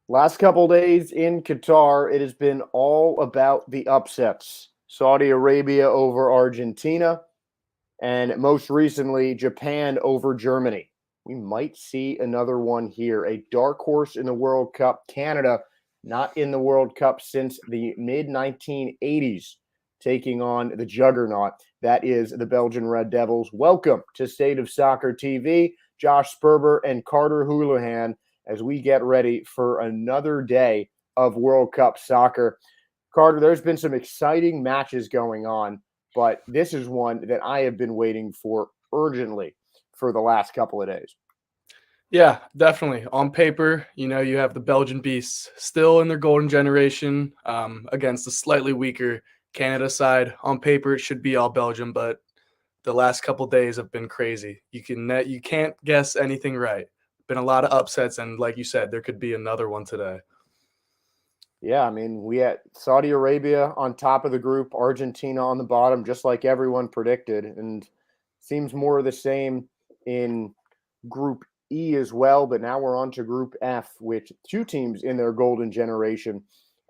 Last couple days in Qatar, it has been all about the upsets. Saudi Arabia over Argentina, and most recently, Japan over Germany. We might see another one here. A dark horse in the World Cup, Canada, not in the World Cup since the mid 1980s, taking on the juggernaut that is the Belgian Red Devils. Welcome to State of Soccer TV. Josh Sperber and Carter Houlihan as we get ready for another day of World Cup soccer. Carter, there's been some exciting matches going on, but this is one that I have been waiting for urgently for the last couple of days. Yeah, definitely. On paper, you have the Belgian beasts still in their golden generation against a slightly weaker Canada side. On paper, it should be all Belgium, but the last couple days have been crazy. You can't guess anything right. Been a lot of upsets, and like you said, there could be another one today. Yeah, I mean, we had Saudi Arabia on top of the group, Argentina on the bottom, just like everyone predicted, and seems more of the same in Group E as well. But now we're on to Group F, with two teams in their golden generation,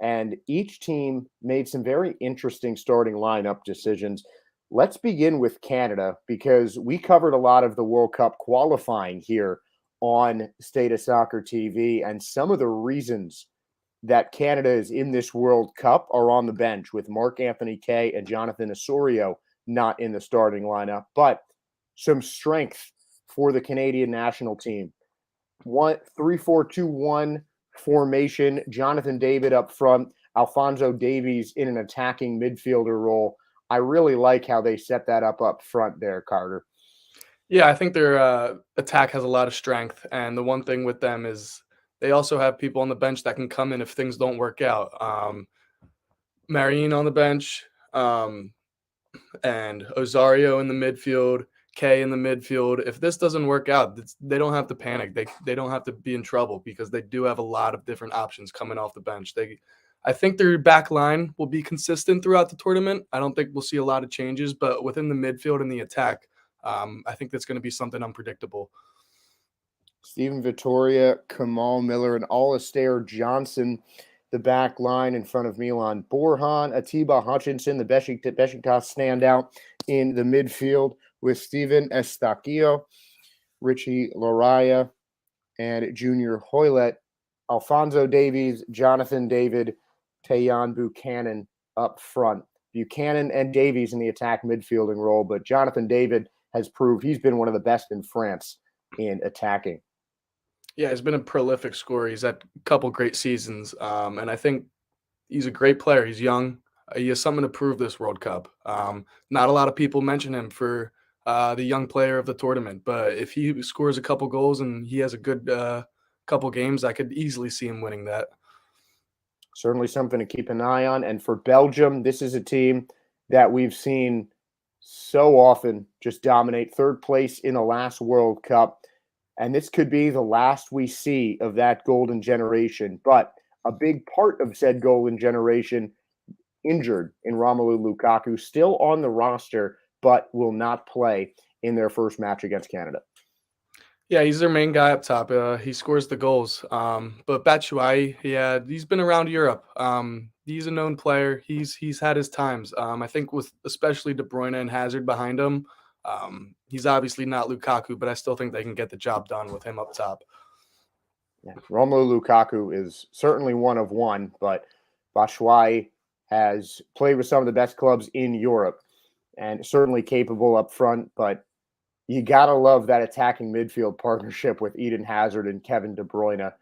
and each team made some very interesting starting lineup decisions. Let's begin with Canada because we covered a lot of the World Cup qualifying here on State of Soccer TV, and some of the reasons that Canada is in this World Cup are on the bench, with Mark Anthony Kaye and Jonathan Osorio not in the starting lineup, but some strength for the Canadian national team. 3-4-2-1 formation. Jonathan David up front, Alphonso Davies in an attacking midfielder role. I really like how they set that up front there, Carter. Yeah, I think their attack has a lot of strength, and the one thing with them is they also have people on the bench that can come in if things don't work out. Marine on the bench, and Osario in the midfield, Kay in the midfield. If this doesn't work out, they don't have to panic. They don't have to be in trouble because they do have a lot of different options coming off the bench. I think their back line will be consistent throughout the tournament. I don't think we'll see a lot of changes, but within the midfield and the attack, I think that's going to be something unpredictable. Steven Vittoria, Kamal Miller, and Alistair Johnson, the back line in front of Milan Borjan, Atiba Hutchinson, the Besiktas standout in the midfield with Steven Estaquio, Richie Loraya, and Junior Hoylett, Alphonso Davies, Jonathan David, Tayan Buchanan up front. Buchanan and Davies in the attack midfielding role, but Jonathan David has proved he's been one of the best in France in attacking. Yeah, he's been a prolific scorer. He's had a couple great seasons, and I think he's a great player. He's young. He has something to prove this World Cup. Not a lot of people mention him for the young player of the tournament, but if he scores a couple goals and he has a good couple games, I could easily see him winning that. Certainly something to keep an eye on. And for Belgium, this is a team that we've seen so often just dominate third place in the last World Cup. And this could be the last we see of that golden generation. But a big part of said golden generation injured in Romelu Lukaku, still on the roster, but will not play in their first match against Canada. Yeah, he's their main guy up top. He scores the goals. But Batshuayi, yeah, he's been around Europe. He's a known player. He's had his times. I think with especially De Bruyne and Hazard behind him, he's obviously not Lukaku, but I still think they can get the job done with him up top. Yeah. Romelu Lukaku is certainly one of one, but Batshuayi has played with some of the best clubs in Europe and certainly capable up front, but you got to love that attacking midfield partnership with Eden Hazard and Kevin De Bruyne.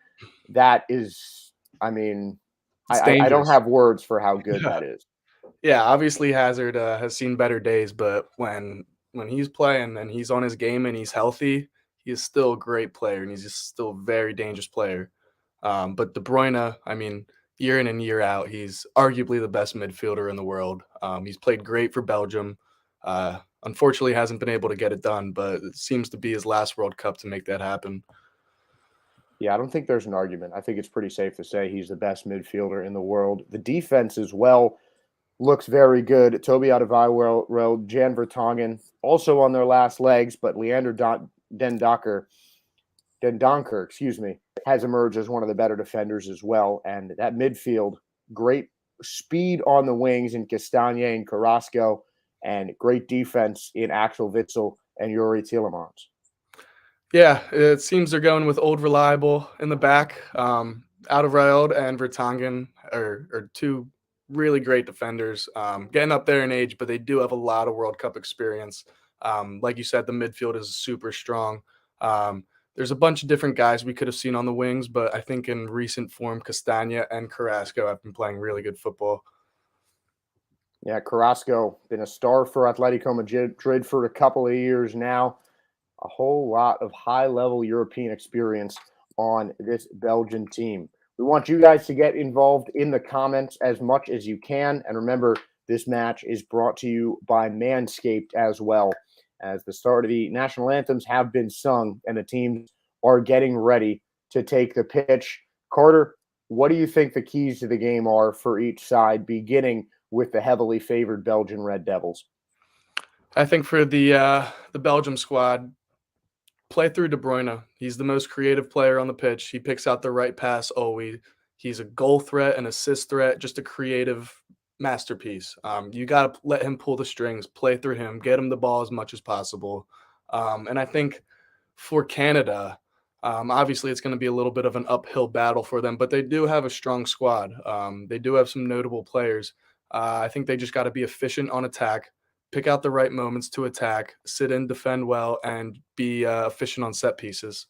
That is, I mean, I don't have words for how good that is. Yeah, obviously Hazard has seen better days, but when he's playing and he's on his game and he's healthy, he is still a great player and he's just still a very dangerous player. But De Bruyne, I mean, year in and year out, he's arguably the best midfielder in the world. He's played great for Belgium. Unfortunately, hasn't been able to get it done, but it seems to be his last World Cup to make that happen. Yeah, I don't think there's an argument. I think it's pretty safe to say he's the best midfielder in the world. The defense as well looks very good. Toby Alderweireld, Jan Vertonghen, also on their last legs, but Leander Den Docker Dendoncker, has emerged as one of the better defenders as well. And that midfield, great speed on the wings in Castagne and Carrasco, and great defense in Axel Witsel and Yuri Tielemans. Yeah, it seems they're going with old reliable in the back. Alderweireld and Vertonghen are two really great defenders, getting up there in age, but they do have a lot of World Cup experience. Like you said, the midfield is super strong. There's a bunch of different guys we could have seen on the wings, but I think in recent form, Castagna and Carrasco have been playing really good football. Yeah, Carrasco been a star for Atletico Madrid for a couple of years now. A whole lot of high-level European experience on this Belgian team. We want you guys to get involved in the comments as much as you can. And remember, this match is brought to you by Manscaped as well, as the start of the national anthems have been sung and the teams are getting ready to take the pitch. Carter, what do you think the keys to the game are for each side, beginning with the heavily favored Belgian Red Devils? I think for the Belgium squad, play through De Bruyne. He's the most creative player on the pitch. He picks out the right pass always. He's a goal threat, an assist threat, just a creative masterpiece. You got to let him pull the strings, play through him, get him the ball as much as possible. And I think for Canada, obviously it's going to be a little bit of an uphill battle for them, but they do have a strong squad. They do have some notable players. I think they just got to be efficient on attack, pick out the right moments to attack, sit in, defend well, and be efficient on set pieces.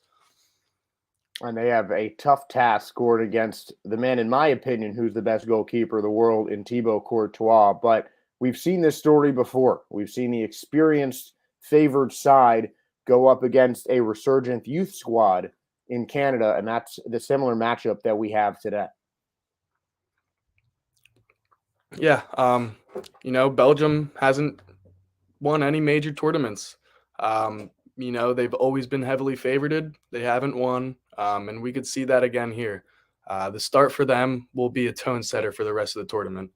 And they have a tough task scored against the man, in my opinion, who's the best goalkeeper in the world in Thibaut Courtois. But we've seen this story before. We've seen the experienced, favored side go up against a resurgent youth squad in Canada, and that's the similar matchup that we have today. Yeah, Belgium hasn't won any major tournaments. They've always been heavily favored. They haven't won, and we could see that again here. The start for them will be a tone setter for the rest of the tournament.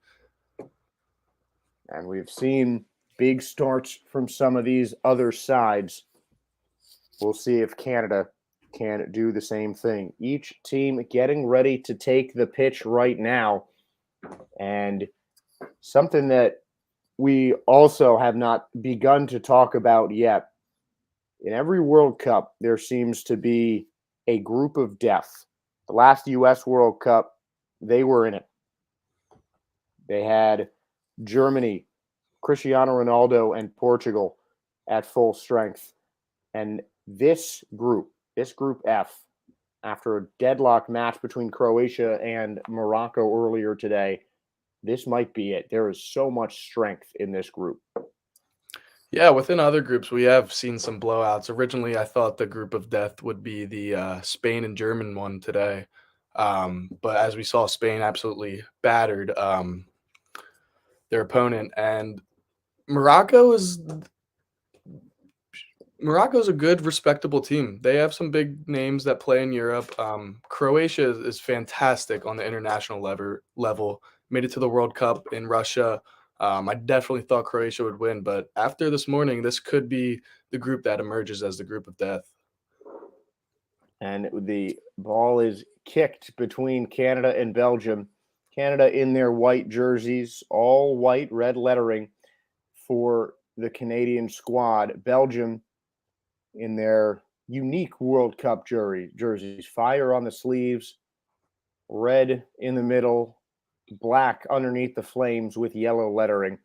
And we've seen big starts from some of these other sides. We'll see if Canada can do the same thing. Each team getting ready to take the pitch right now. And something that we also have not begun to talk about yet. In every World Cup, there seems to be a group of death. The last U.S. World Cup, they were in it. They had Germany, Cristiano Ronaldo, and Portugal at full strength. And this group F, after a deadlock match between Croatia and Morocco earlier today, this might be it. There is so much strength in this group. Yeah, within other groups, we have seen some blowouts. Originally, I thought the group of death would be the Spain and German one today. But as we saw, Spain absolutely battered their opponent. And Morocco's a good, respectable team. They have some big names that play in Europe. Croatia is fantastic on the international level. Made it to the World Cup in Russia. I definitely thought Croatia would win, but after this morning, this could be the group that emerges as the group of death. And the ball is kicked between Canada and Belgium. Canada in their white jerseys, all white, red lettering for the Canadian squad. Belgium in their unique World Cup jerseys, fire on the sleeves, red in the middle, black underneath the flames with yellow lettering,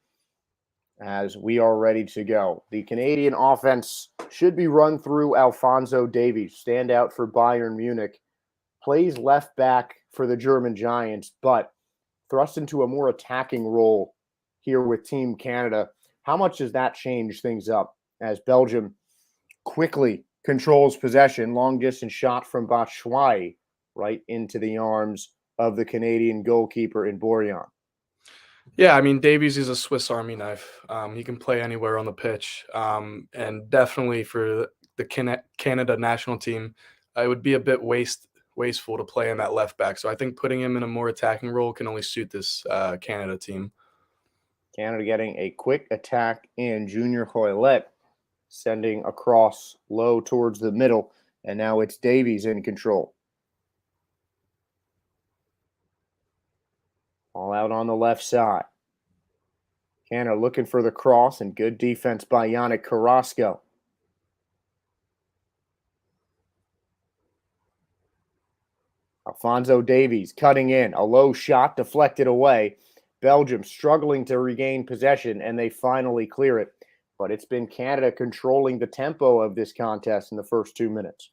as we are ready to go. The Canadian offense should be run through Alphonso Davies, standout for Bayern Munich, plays left back for the German Giants, but thrust into a more attacking role here with Team Canada. How much does that change things up as Belgium quickly controls possession? Long distance shot from Batshuayi right into the arms of the Canadian goalkeeper in Borjan. Yeah, I mean, Davies is a Swiss Army knife. He can play anywhere on the pitch. And definitely for the Canada national team, it would be a bit wasteful to play him at left back. So I think putting him in a more attacking role can only suit this Canada team. Canada getting a quick attack in Junior Hoylett, sending across low towards the middle And now it's Davies in control. All out on the left side. Canada looking for the cross, and good defense by Yannick Carrasco. Alphonso Davies cutting in. A low shot deflected away. Belgium struggling to regain possession, and they finally clear it. But it's been Canada controlling the tempo of this contest in the first 2 minutes.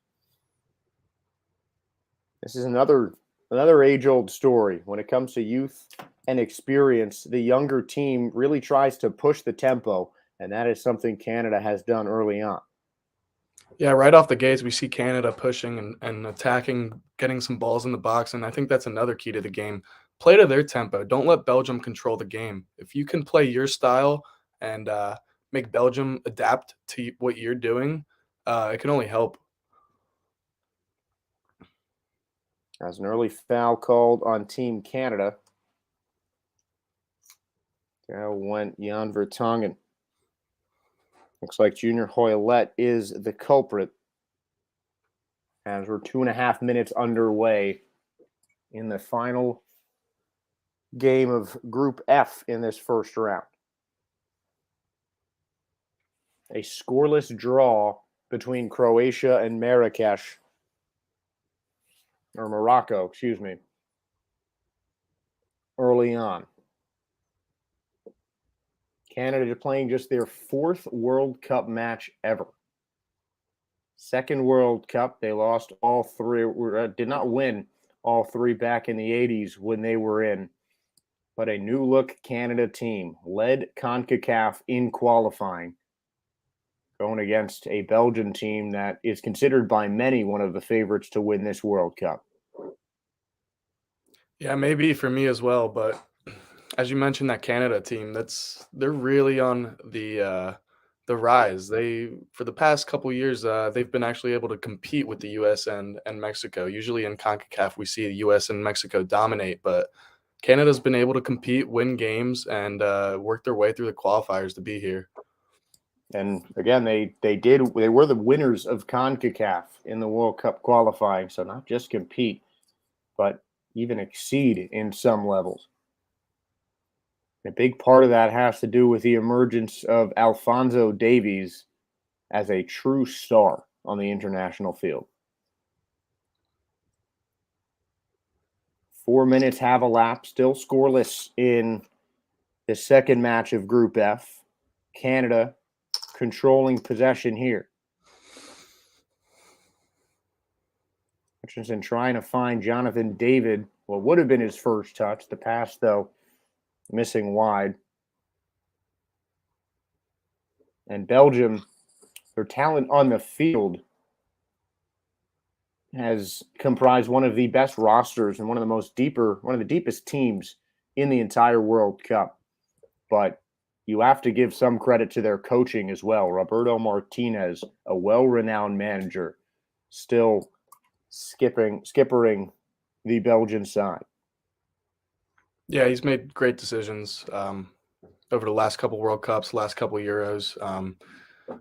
This is another age-old story. When it comes to youth and experience, the younger team really tries to push the tempo, and that is something Canada has done early on. Yeah, right off the gates, we see Canada pushing and attacking, getting some balls in the box, and I think that's another key to the game. Play to their tempo. Don't let Belgium control the game. If you can play your style and make Belgium adapt to what you're doing, it can only help. As an early foul called on Team Canada. Down went Jan Vertonghen. Looks like Junior Hoylett is the culprit, as we're 2.5 minutes underway in the final game of Group F in this first round. A scoreless draw between Croatia and Morocco, excuse me, early on. Canada playing just their 4th World Cup match ever. Second World Cup, they lost all 3, did not win all 3 back in the 80s when they were in. But a new look Canada team led CONCACAF in qualifying, going against a Belgian team that is considered by many one of the favorites to win this World Cup. Yeah, maybe for me as well, but as you mentioned, that Canada team, they're really on the rise. They for the past couple years, they've been actually able to compete with the U.S. and Mexico. Usually in CONCACAF, we see the U.S. and Mexico dominate, but Canada's been able to compete, win games, and work their way through the qualifiers to be here. And again, they were the winners of CONCACAF in the World Cup qualifying. So not just compete, but even exceed in some levels. A big part of that has to do with the emergence of Alphonso Davies as a true star on the international field. 4 minutes have elapsed, still scoreless in the second match of Group F. Canada controlling possession here. Hutchinson trying to find Jonathan David. What would have been his first touch. The pass, though, missing wide. And Belgium, their talent on the field has comprised one of the best rosters and one of the deepest teams in the entire World Cup. But you have to give some credit to their coaching as well. Roberto Martinez, a well-renowned manager, still skippering the Belgian side. Yeah, he's made great decisions over the last couple World Cups, last couple Euros.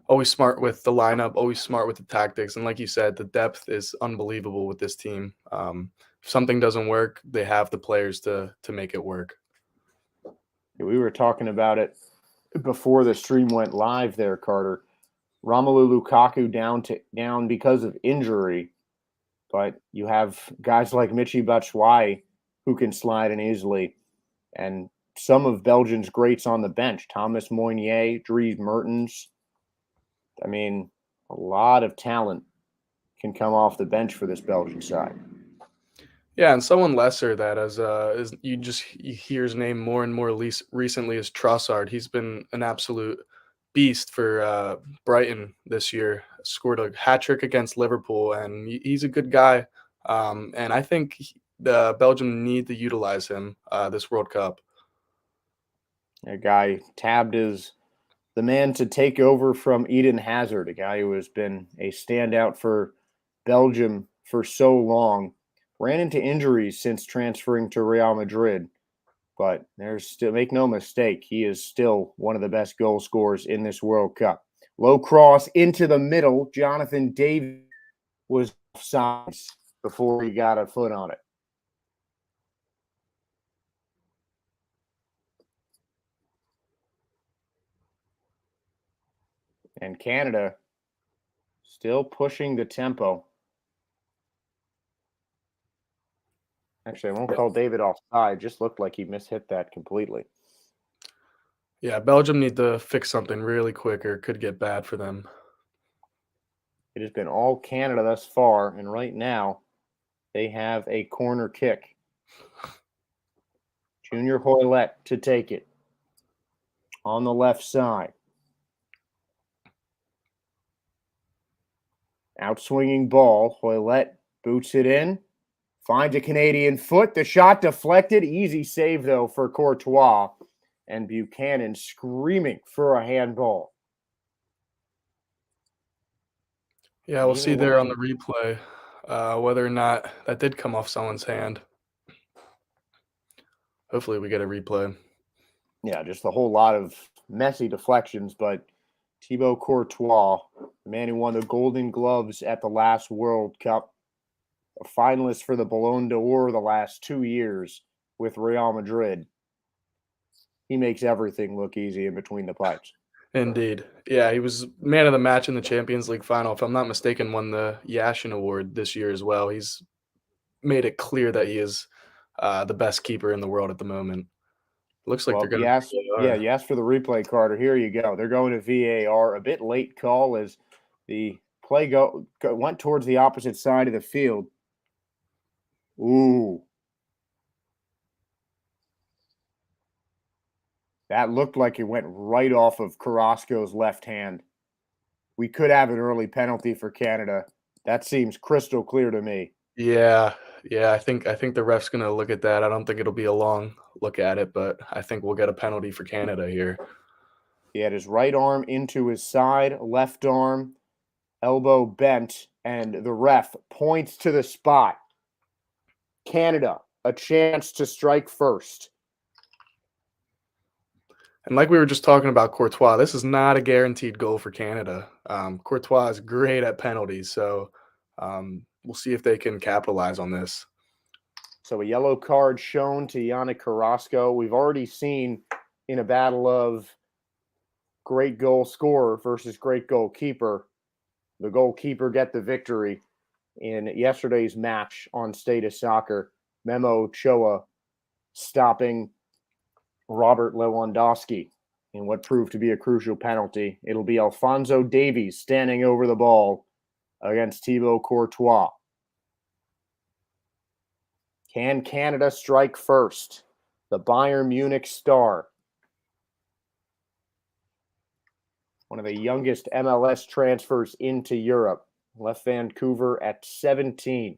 Always smart with the lineup, always smart with the tactics, and like you said, the depth is unbelievable with this team. If something doesn't work, they have the players to make it work. We were talking about it before the stream went live there, Carter. Romelu Lukaku down because of injury, but you have guys like Michy Batshuayi who can slide in easily, and some of Belgium's greats on the bench, Thomas Meunier, Dries Mertens. I mean, a lot of talent can come off the bench for this Belgian side. Yeah, and someone lesser that is you hear his name more and more recently is Trossard. He's been an absolute beast for Brighton this year. Scored a hat trick against Liverpool, and he's a good guy. And I think the Belgium need to utilize him this World Cup. A guy tabbed as the man to take over from Eden Hazard, a guy who has been a standout for Belgium for so long. Ran into injuries since transferring to Real Madrid, but there's still, make no mistake, he is still one of the best goal scorers in this World Cup. Low cross into the middle, Jonathan David was offsides before he got a foot on it. And Canada still pushing the tempo. Actually, I won't call David offside. Just looked like he mishit that completely. Yeah, Belgium need to fix something really quick or it could get bad for them. It has been all Canada thus far, and right now they have a corner kick. Junior Hoylett to take it on the left side. Outswinging ball. Hoylett boots it in. Finds a Canadian foot. The shot deflected. Easy save, though, for Courtois. And Buchanan screaming for a handball. Yeah, we'll see there on the replay whether or not that did come off someone's hand. Hopefully we get a replay. Yeah, just a whole lot of messy deflections, but Thibaut Courtois, the man who won the Golden Gloves at the last World Cup, a finalist for the Ballon d'Or the last 2 years with Real Madrid. He makes everything look easy in between the pipes. Indeed. Yeah, he was man of the match in the Champions League final. If I'm not mistaken, won the Yashin Award this year as well. He's made it clear that he is the best keeper in the world at the moment. Looks like they're going to you asked for the replay, Carter. Here you go. They're going to VAR. A bit late call as the play went towards the opposite side of the field. Ooh. That looked like it went right off of Carrasco's left hand. We could have an early penalty for Canada. That seems crystal clear to me. Yeah. I think the ref's going to look at that. I don't think it'll be a long look at it, but I think we'll get a penalty for Canada here. He had his right arm into his side, left arm, elbow bent, and the ref points to the spot. Canada, a chance to strike first. And like we were just talking about Courtois, this is not a guaranteed goal for Canada. Courtois is great at penalties, so we'll see if they can capitalize on this. So a yellow card shown to Yannick Carrasco. We've already seen in a battle of great goal scorer versus great goalkeeper, the goalkeeper get the victory in yesterday's match on Status Soccer. Memo Ochoa stopping Robert Lewandowski in what proved to be a crucial penalty. It'll be Alphonso Davies standing over the ball against Thibaut Courtois. Can Canada strike first? The Bayern Munich star, one of the youngest MLS transfers into Europe, left Vancouver at 17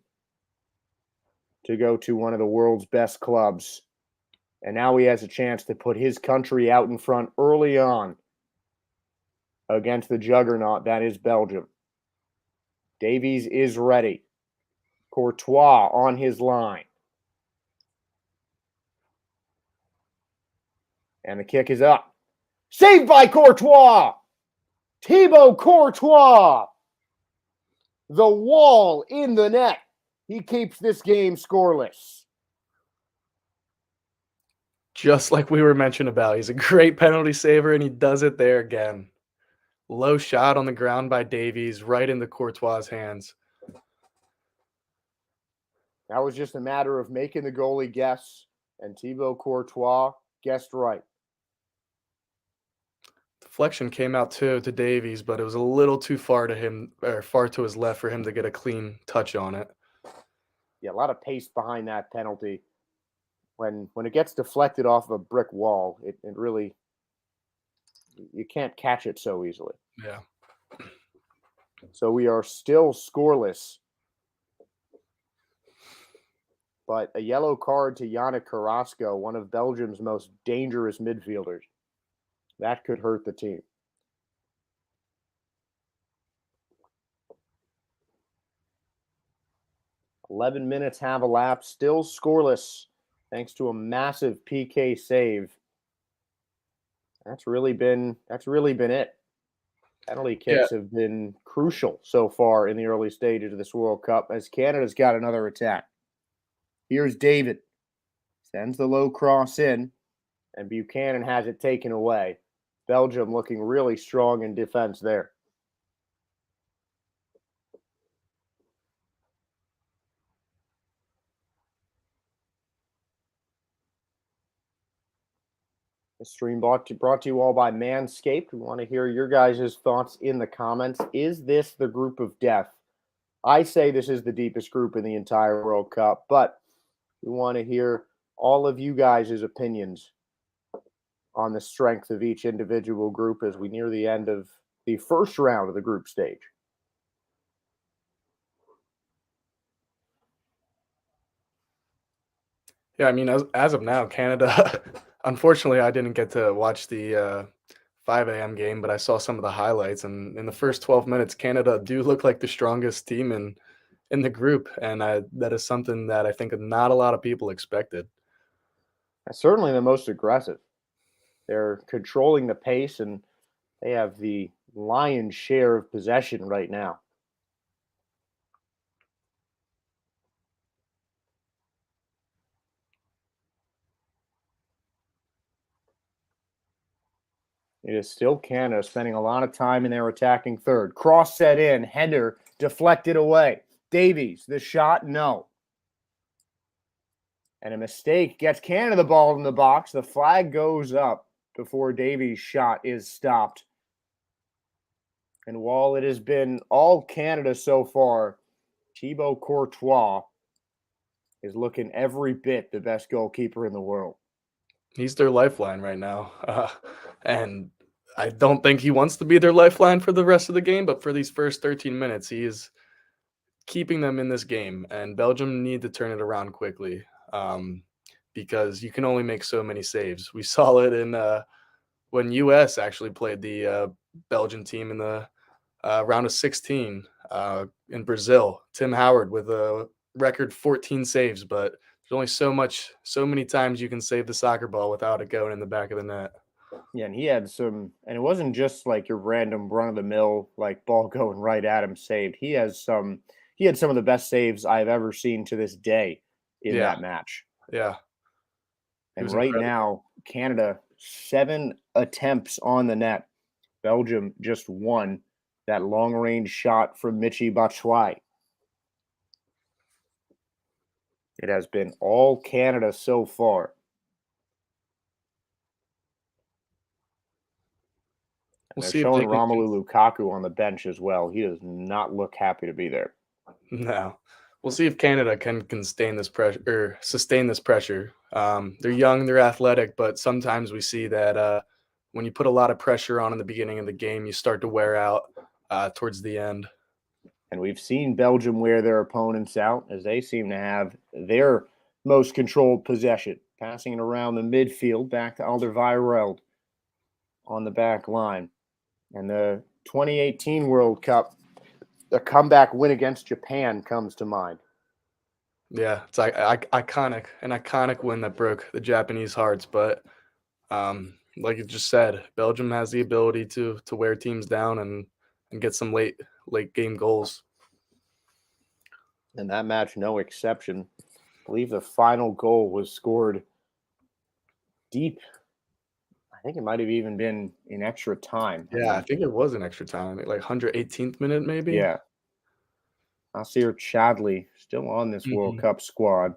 to go to one of the world's best clubs. And now he has a chance to put his country out in front early on against the juggernaut that is Belgium. Davies is ready. Courtois on his line. And the kick is up. Saved by Courtois! Thibaut Courtois! The wall in the net. He keeps this game scoreless. Just like we were mentioning about, he's a great penalty saver, and he does it there again. Low shot on the ground by Davies, right into Courtois' hands. That was just a matter of making the goalie guess, and Thibaut Courtois guessed right. Deflection came out to Davies, but it was a little too far to him, or far to his left for him to get a clean touch on it. Yeah, a lot of pace behind that penalty. When it gets deflected off of a brick wall, it really, you can't catch it so easily. Yeah. So we are still scoreless. But a yellow card to Yannick Carrasco, one of Belgium's most dangerous midfielders. That could hurt the team. 11 minutes have elapsed, still scoreless, thanks to a massive PK save. That's really been it. Penalty Yeah, kicks have been crucial so far in the early stages of this World Cup as Canada's got another attack. Here's David. Sends the low cross in, and Buchanan has it taken away. Belgium looking really strong in defense there. The stream brought to you all by Manscaped. We want to hear your guys' thoughts in the comments. Is this the group of death? I say this is the deepest group in the entire World Cup, but we want to hear all of you guys' opinions on the strength of each individual group as we near the end of the first round of the group stage. yeah. I mean, as of now, Canada. Unfortunately, I didn't get to watch the 5 a.m. game, but I saw some of the highlights. And in the first 12 minutes, Canada do look like the strongest team in the group, and that is something that I think not a lot of people expected. Certainly the most aggressive. They're controlling the pace and they have the lion's share of possession right now. It is still Canada spending a lot of time in their attacking third. Cross set in, header deflected away. Davies, the shot, no. And a mistake gets Canada the ball in the box. The flag goes up before Davies' shot is stopped. And while it has been all Canada so far, Thibaut Courtois is looking every bit the best goalkeeper in the world. He's their lifeline right now, and I don't think he wants to be their lifeline for the rest of the game. But for these first 13 minutes, he is keeping them in this game, and Belgium need to turn it around quickly, because you can only make so many saves. We saw it in when US actually played the Belgian team in the round of 16 in Brazil. Tim Howard with a record 14 saves, but there's only so many times you can save the soccer ball without it going in the back of the net. Yeah, and he had some, and it wasn't just like your random run of the mill, like ball going right at him saved. He had some of the best saves I've ever seen to this day in Yeah, that match. yeah, it And was right incredible. now, Canada, 7 attempts on the net. Belgium just one. That long range shot from Michy Batshuayi. It has been all Canada so far. And We'll they're see if showing they can. Romelu Lukaku on the bench as well. He does not look happy to be there. No, we'll see if Canada can sustain this pressure or sustain this pressure. They're young, they're athletic, but sometimes we see that when you put a lot of pressure on in the beginning of the game, you start to wear out towards the end. And we've seen Belgium wear their opponents out as they seem to have their most controlled possession, passing it around the midfield back to Alderweireld on the back line. And the 2018 World Cup, the comeback win against Japan comes to mind. Yeah, it's like an iconic win that broke the Japanese hearts. But like you just said, Belgium has the ability to wear teams down and get some late game goals. And that match, no exception. I believe the final goal was scored deep. I think it might have even been in extra time. I Yeah, I mean, think it was an extra time, like 118th minute, maybe. yeah, Nasir Chadli still on this World Mhm. Cup squad.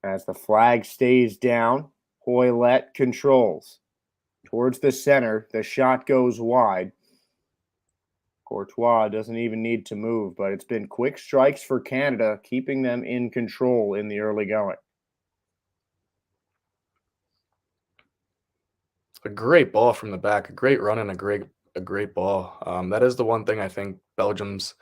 As the flag stays down, Hoylett controls. Towards the center, the shot goes wide. Courtois doesn't even need to move, but it's been quick strikes for Canada, keeping them in control in the early going. A great ball from the back, a great run and a great ball. That is the one thing I think Belgium's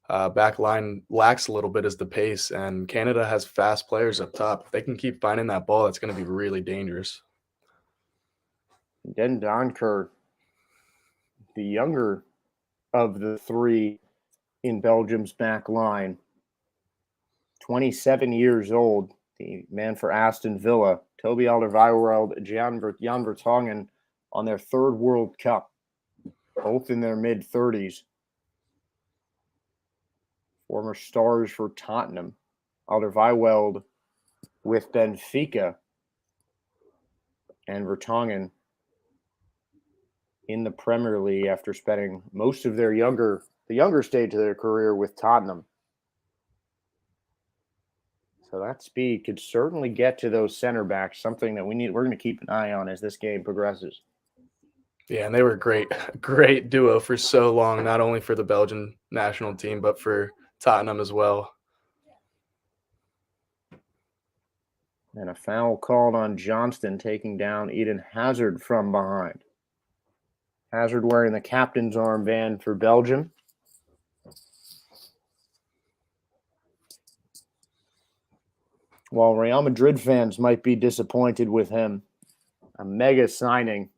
back line lacks a little bit is the pace, and Canada has fast players up top. If they can keep finding that ball, it's going to be really dangerous. Den Donker, the younger of the three in Belgium's back line, 27 years old, the man for Aston Villa, Toby Alderweireld, Jan Vertonghen on their third World Cup. both in their mid-30s. Former stars for Tottenham. Alderweireld with Benfica, and Vertonghen in the Premier League after spending most of the younger stage of their career with Tottenham. So that speed could certainly get to those center backs, something that we're going to keep an eye on as this game progresses. Yeah, and they were great duo for so long, not only for the Belgian national team, but for Tottenham as well. And a foul called on Johnston, taking down Eden Hazard from behind. Hazard wearing the captain's armband for Belgium. While Real Madrid fans might be disappointed with him, a mega signing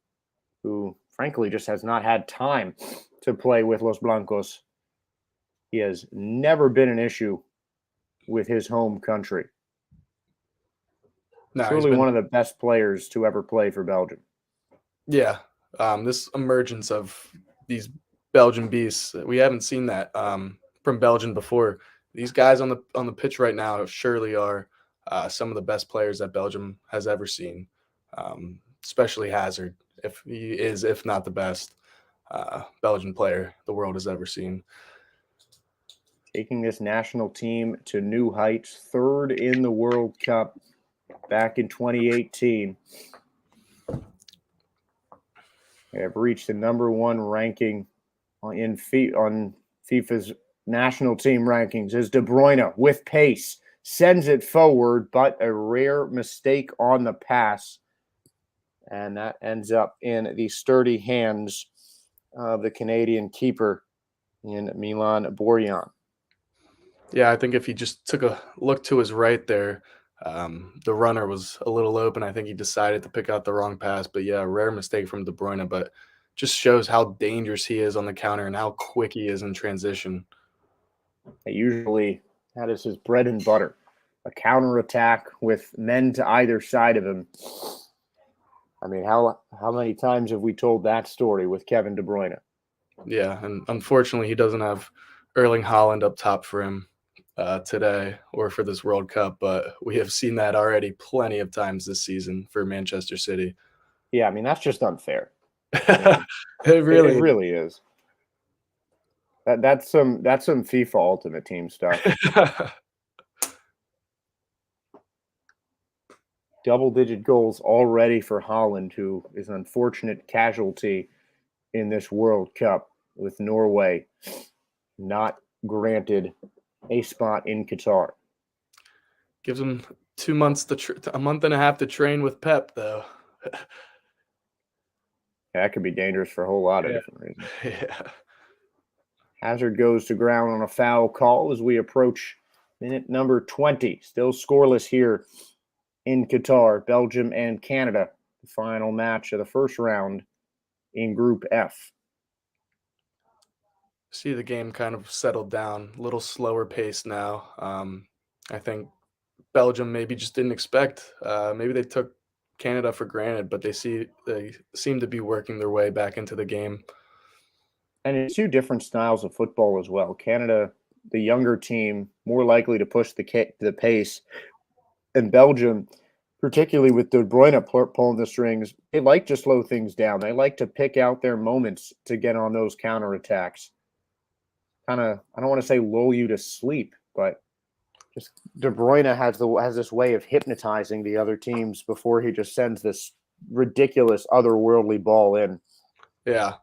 who, frankly, just has not had time to play with Los Blancos. He has never been an issue with his home country. No, Truly one of the best players to ever play for Belgium. Yeah, this emergence of these Belgian beasts, we haven't seen that from Belgium before. These guys on the pitch right now surely are some of the best players that Belgium has ever seen, especially Hazard, if not the best Belgian player the world has ever seen. Taking this national team to new heights, third in the World Cup back in 2018. They have reached the number one ranking on FIFA's national team rankings as De Bruyne with pace sends it forward, but a rare mistake on the pass. And that ends up in the sturdy hands of the Canadian keeper in Milan Borjan. Yeah, I think if he just took a look to his right there, the runner was a little open. I think he decided to pick out the wrong pass. But yeah, rare mistake from De Bruyne, but just shows how dangerous he is on the counter and how quick he is in transition. Usually that is his bread and butter. A counterattack with men to either side of him. I mean, how many times have we told that story with Kevin De Bruyne? Yeah, and unfortunately he doesn't have Erling Haaland up top for him today or for this World Cup, but we have seen that already plenty of times this season for Manchester City. Yeah, I mean, that's just unfair. It really It really is. That's some FIFA Ultimate Team stuff. Double-digit goals already for Haaland, who is an unfortunate casualty in this World Cup with Norway not granted a spot in Qatar. Gives him 2 months a month and a half to train with Pep, though. That could be dangerous for a whole lot of different reasons. Yeah. Hazard goes to ground on a foul call as we approach minute number 20. Still scoreless here in Qatar. Belgium and Canada, the final match of the first round in Group F. See the game kind of settled down, a little slower pace now. I think Belgium maybe just didn't expect. Maybe they took Canada for granted, but they seem to be working their way back into the game. And it's two different styles of football as well. Canada, the younger team, more likely to push the pace. And Belgium, particularly with De Bruyne pulling the strings, they like to slow things down. They like to pick out their moments to get on those counterattacks. Kind of, I don't want to say lull you to sleep, but just De Bruyne has this way of hypnotizing the other teams before he just sends this ridiculous otherworldly ball in. Yeah.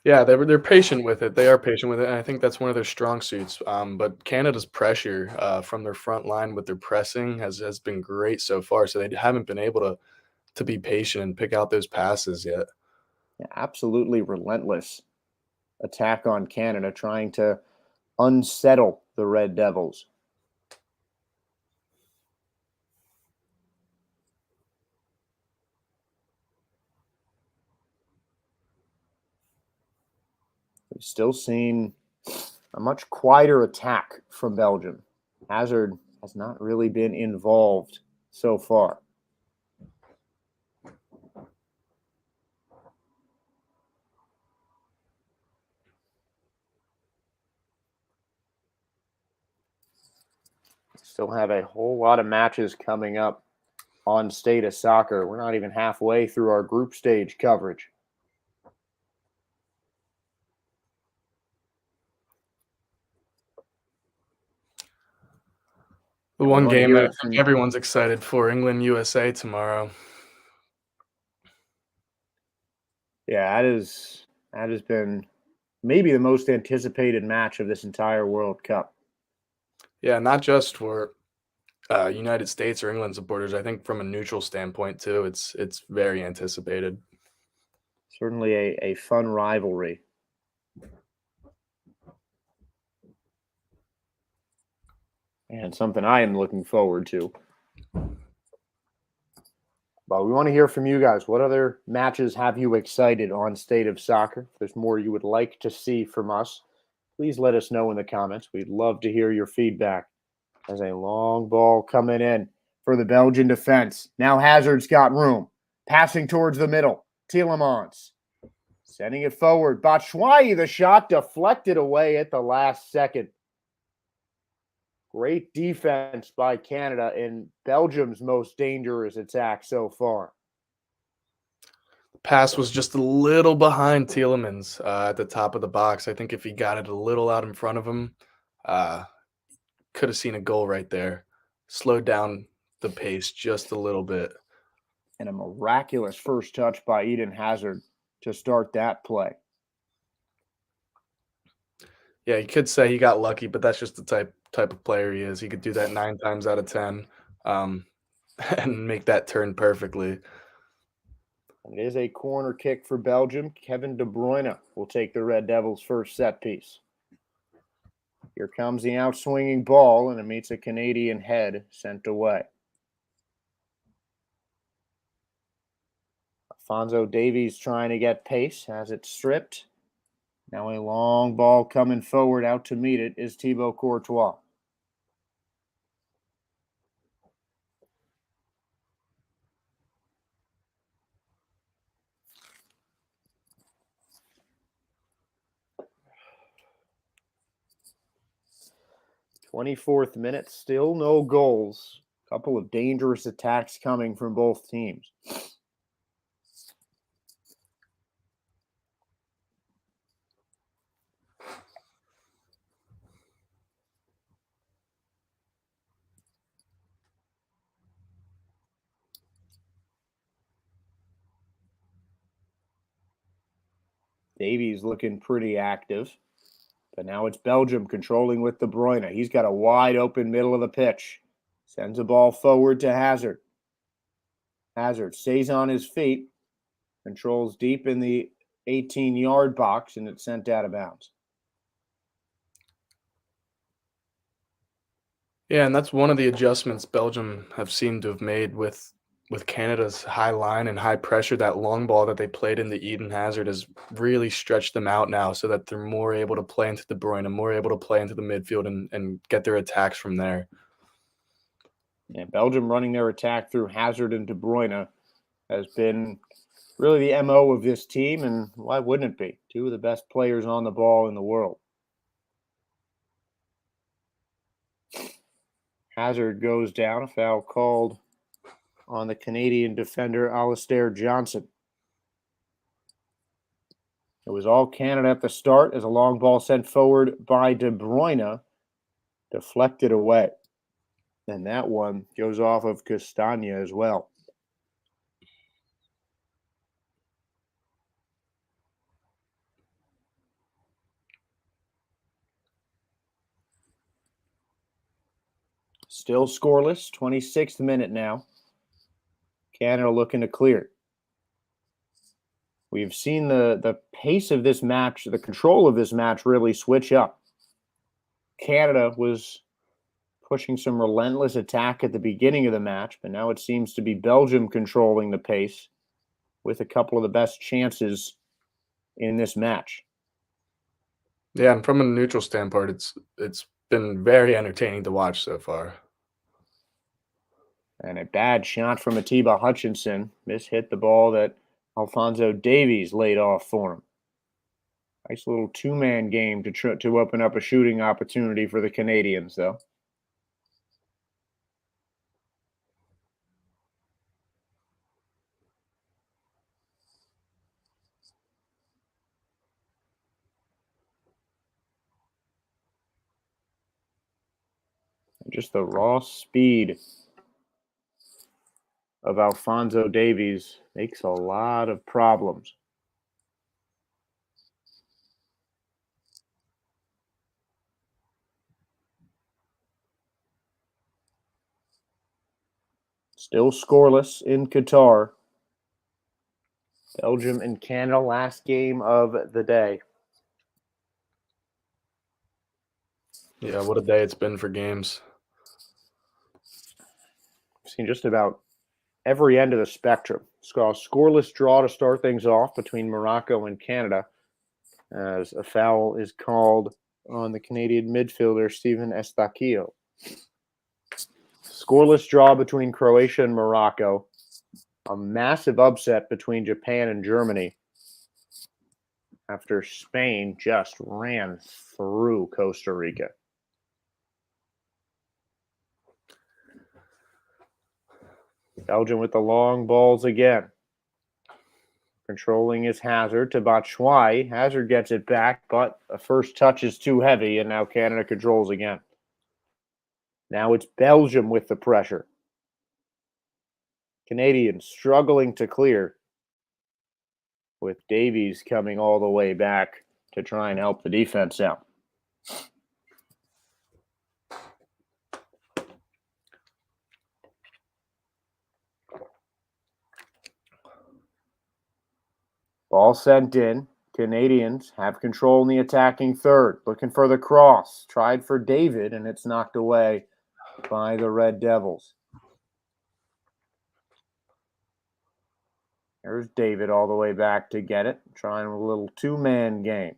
Yeah, they're patient with it. They are patient with it, and I think that's one of their strong suits. But Canada's pressure from their front line with their pressing has been great so far. So they haven't been able to be patient and pick out those passes yet. Yeah, absolutely relentless attack on Canada, trying to unsettle the Red Devils. We've still seen a much quieter attack from Belgium. Hazard has not really been involved so far. We've Still have a whole lot of matches coming up on State of Soccer. We're not even halfway through our group stage coverage. The And we one wanna game hear that I it think from everyone's excited for, England USA tomorrow. Yeah, that has been maybe the most anticipated match of this entire World Cup. Yeah, not just for United States or England supporters. I think from a neutral standpoint too, it's very anticipated. Certainly a fun rivalry. And something I am looking forward to. But we want to hear from you guys. What other matches have you excited on State of Soccer? If there's more you would like to see from us, please let us know in the comments. We'd love to hear your feedback. As a long ball coming in for the Belgian defense. Now Hazard's got room. Passing towards the middle. Tielemans sending it forward. Batshuayi, the shot deflected away at the last second. Great defense by Canada in Belgium's most dangerous attack so far. Pass was just a little behind Tielemans at the top of the box. I think if he got it a little out in front of him, uh, could have seen a goal right there. Slowed down the pace just a little bit. And a miraculous first touch by Eden Hazard to start that play. Yeah, you could say he got lucky, but that's just the type of player he is. He could do that 9 times out of 10, and make that turn perfectly. And it is a corner kick for Belgium. Kevin De Bruyne will take the Red Devils' first set piece. Here comes the outswinging ball, and it meets a Canadian head sent away. Alphonso Davies trying to get pace, has it stripped. Now a long ball coming forward. Out to meet it is Thibaut Courtois. '24th minute, still no goals. A couple of dangerous attacks coming from both teams. Davies looking pretty active. But now it's Belgium controlling with De Bruyne. He's got a wide open middle of the pitch. Sends a ball forward to Hazard. Hazard stays on his feet. Controls deep in the 18-yard box, and it's sent out of bounds. Yeah, and that's one of the adjustments Belgium have seemed to have made with Canada's high line and high pressure. That long ball that they played in the Eden Hazard has really stretched them out now so that they're more able to play into De Bruyne and more able to play into the midfield and get their attacks from there. And Belgium running their attack through Hazard and De Bruyne has been really the MO of this team, and why wouldn't it be? Two of the best players on the ball in the world. Hazard goes down, a foul called on the Canadian defender Alistair Johnson. It was all Canada at the start as a long ball sent forward by De Bruyne, deflected away. And that one goes off of Castagna as well. Still scoreless, 26th minute now. Canada looking to clear. We've seen the pace of this match, the control of this match really switch up. Canada was pushing some relentless attack at the beginning of the match, but now it seems to be Belgium controlling the pace with a couple of the best chances in this match. Yeah, and from a neutral standpoint, it's been very entertaining to watch so far. And a bad shot from Atiba Hutchinson. Hit the ball that Alphonso Davies laid off for him. Nice little two-man game to open up a shooting opportunity for the Canadians, though. Just the raw speed of Alphonso Davies makes a lot of problems. Still scoreless in Qatar. Belgium and Canada, last game of the day. Yeah, what a day it's been for games. I've seen just about every end of the spectrum. Saw a scoreless draw to start things off between Morocco and Canada, as a foul is called on the Canadian midfielder Steven Estaquio. Scoreless draw between Croatia and Morocco. A massive upset between Japan and Germany after Spain just ran through Costa Rica. Belgium with the long balls again. Controlling is Hazard to Batshuayi. Hazard gets it back, but a first touch is too heavy, and now Canada controls again. Now it's Belgium with the pressure. Canadians struggling to clear, with Davies coming all the way back to try and help the defense out. Ball sent in. Canadians have control in the attacking third. Looking for the cross. Tried for David, and it's knocked away by the Red Devils. There's David all the way back to get it. Trying a little two-man game.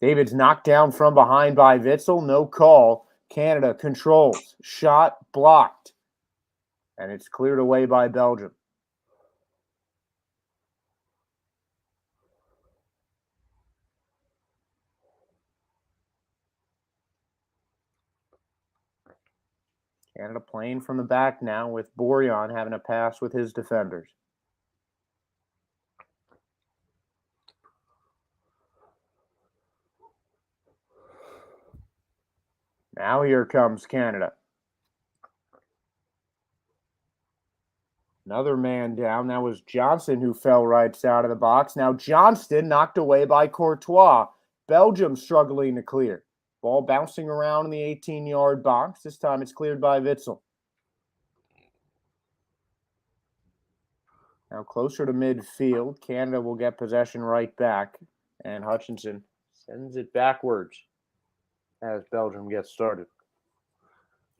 David's knocked down from behind by Witsel. No call. Canada controls. Shot blocked. And it's cleared away by Belgium. Canada playing from the back now with Borjan having a pass with his defenders. Now here comes Canada. Another man down. That was Johnson who fell right side of the box. Now Johnston knocked away by Courtois. Belgium struggling to clear. Ball bouncing around in the 18-yard box. This time it's cleared by Witsel. Now closer to midfield. Canada will get possession right back. And Hutchinson sends it backwards as Belgium gets started.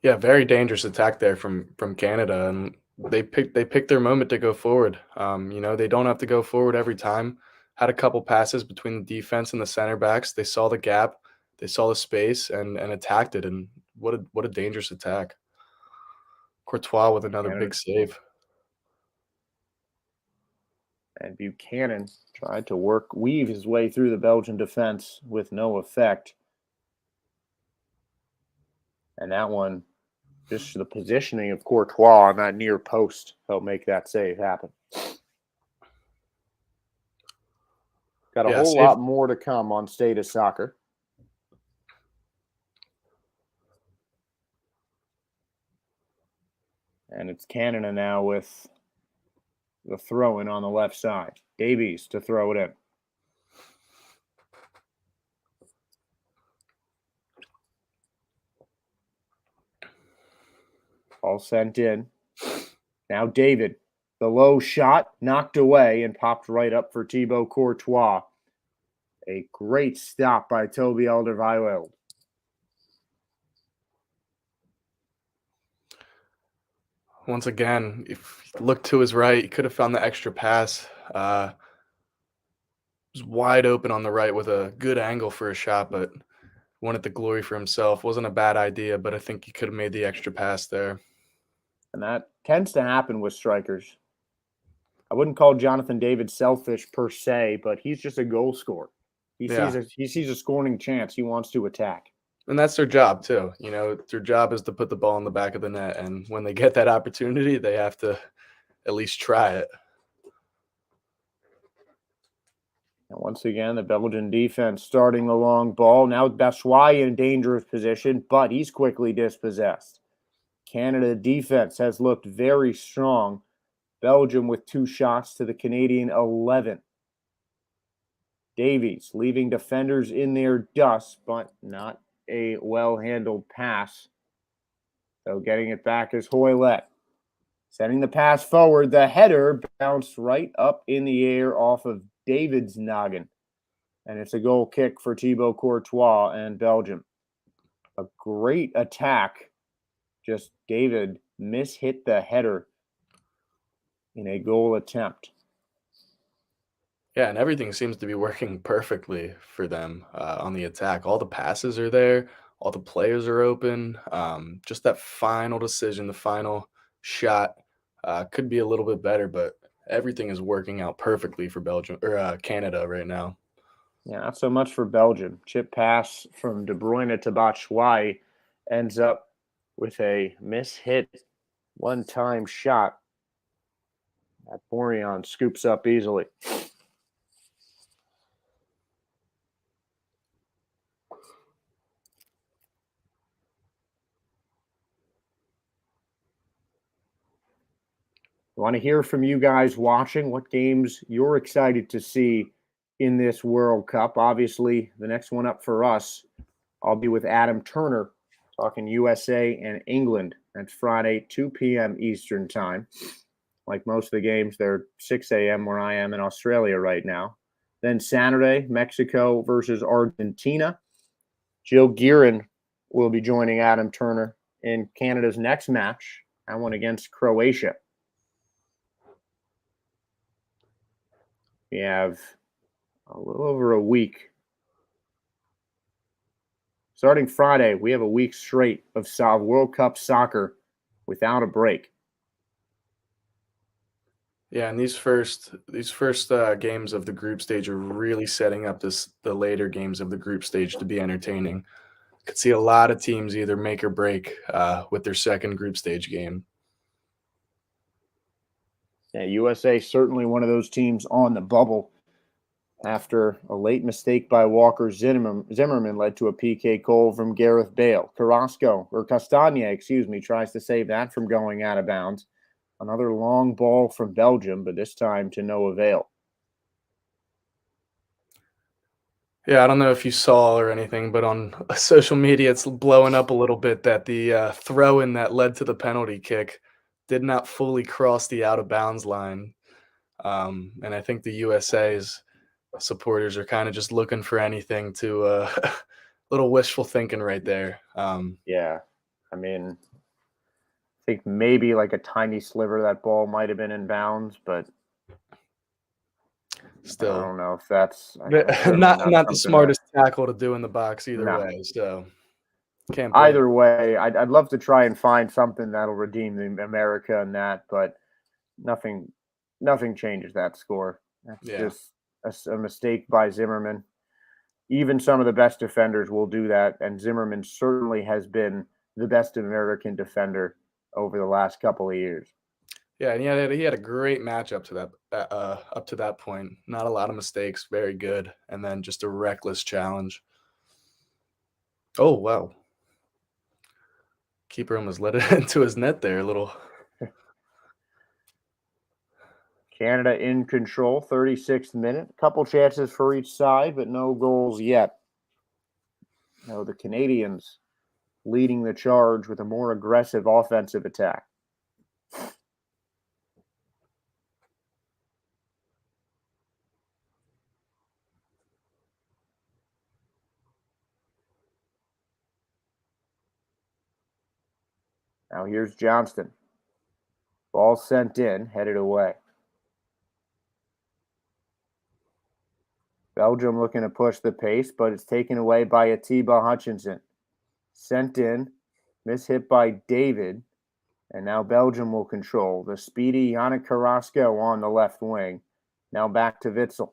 Yeah, very dangerous attack there from Canada, and they picked their moment to go forward. They don't have to go forward every time. Had a couple passes between the defense and the center backs. They saw the gap, they saw the space, and attacked it. And what a dangerous attack. Courtois with another big save. And Buchanan tried to weave his way through the Belgian defense with no effect. And that one, just the positioning of Courtois on that near post helped make that save happen. Got a whole lot more to come on State of Soccer. And it's Canada now with the throw-in on the left side. Davies to throw it in. All sent in. Now David. The low shot knocked away and popped right up for Thibaut Courtois. A great stop by Toby Alderweireld. Once again, if he looked to his right, he could have found the extra pass. Was wide open on the right with a good angle for a shot, but wanted the glory for himself. Wasn't a bad idea, but I think he could have made the extra pass there. And that tends to happen with strikers. I wouldn't call Jonathan David selfish per se, but he's just a goal scorer. He sees a scoring chance. He wants to attack. And that's their job too. Their job is to put the ball in the back of the net. And when they get that opportunity, they have to at least try it. And once again, the Belgian defense starting the long ball. Now Batshuayi in dangerous position, but he's quickly dispossessed. Canada defense has looked very strong. Belgium with 2 shots to the Canadian 11. Davies leaving defenders in their dust, but not a well-handled pass. So getting it back is Hoylett. Sending the pass forward. The header bounced right up in the air off of David's noggin. And it's a goal kick for Thibaut Courtois and Belgium. A great attack. Just David mishit the header in a goal attempt. Yeah, and everything seems to be working perfectly for them on the attack. All the passes are there, all the players are open. Just that final decision, the final shot could be a little bit better, but everything is working out perfectly for Belgium or Canada right now. Yeah, not so much for Belgium. Chip pass from De Bruyne to Batshuayi ends up with a mishit one-time shot that Borean scoops up easily. I want to hear from you guys watching what games you're excited to see in this World Cup. Obviously, the next one up for us, I'll be with Adam Turner talking USA and England. That's Friday, 2 p.m. Eastern Time. Like most of the games, they're 6 a.m. where I am in Australia right now. Then Saturday, Mexico versus Argentina. Joe Gearin will be joining Adam Turner in Canada's next match, that one against Croatia. We have a little over a week. Starting Friday, we have a week straight of World Cup soccer without a break. Yeah, and these first games of the group stage are really setting up the later games of the group stage to be entertaining. Could see a lot of teams either make or break with their second group stage game. Yeah, USA certainly one of those teams on the bubble after a late mistake by Walker Zimmerman led to a PK goal from Gareth Bale. Castagne, tries to save that from going out of bounds. Another long ball from Belgium, but this time to no avail. Yeah, I don't know if you saw or anything, but on social media, it's blowing up a little bit that the throw-in that led to the penalty kick did not fully cross the out of bounds line. And I think the USA's supporters are kind of just looking for anything to little wishful thinking right there. Yeah, I mean, I think maybe like a tiny sliver of that ball might have been in bounds, but I Still, don't know if that's certainly not not not the something that. smartest tackle to do in the box either No. way. So can't blame. Either way, I'd love to try and find something that'll redeem the America in that, but nothing nothing changes that score. That's Yeah. just a mistake by Zimmerman. Even some of the best defenders will do that, and Zimmerman certainly has been the best American defender over the last couple of years. Yeah, and he had a great match up to that point. Not a lot of mistakes, very good, and then just a reckless challenge. Oh wow, keeper almost let it into his net there. A little. Canada in control, 36th minute. Couple chances for each side, but no goals yet. No, the Canadians leading the charge with a more aggressive offensive attack. Now here's Johnston. Ball sent in, headed away. Belgium looking to push the pace, but it's taken away by Atiba Hutchinson. Sent in, mishit by David, and now Belgium will control. The speedy Yannick Carrasco on the left wing. Now back to Witsel.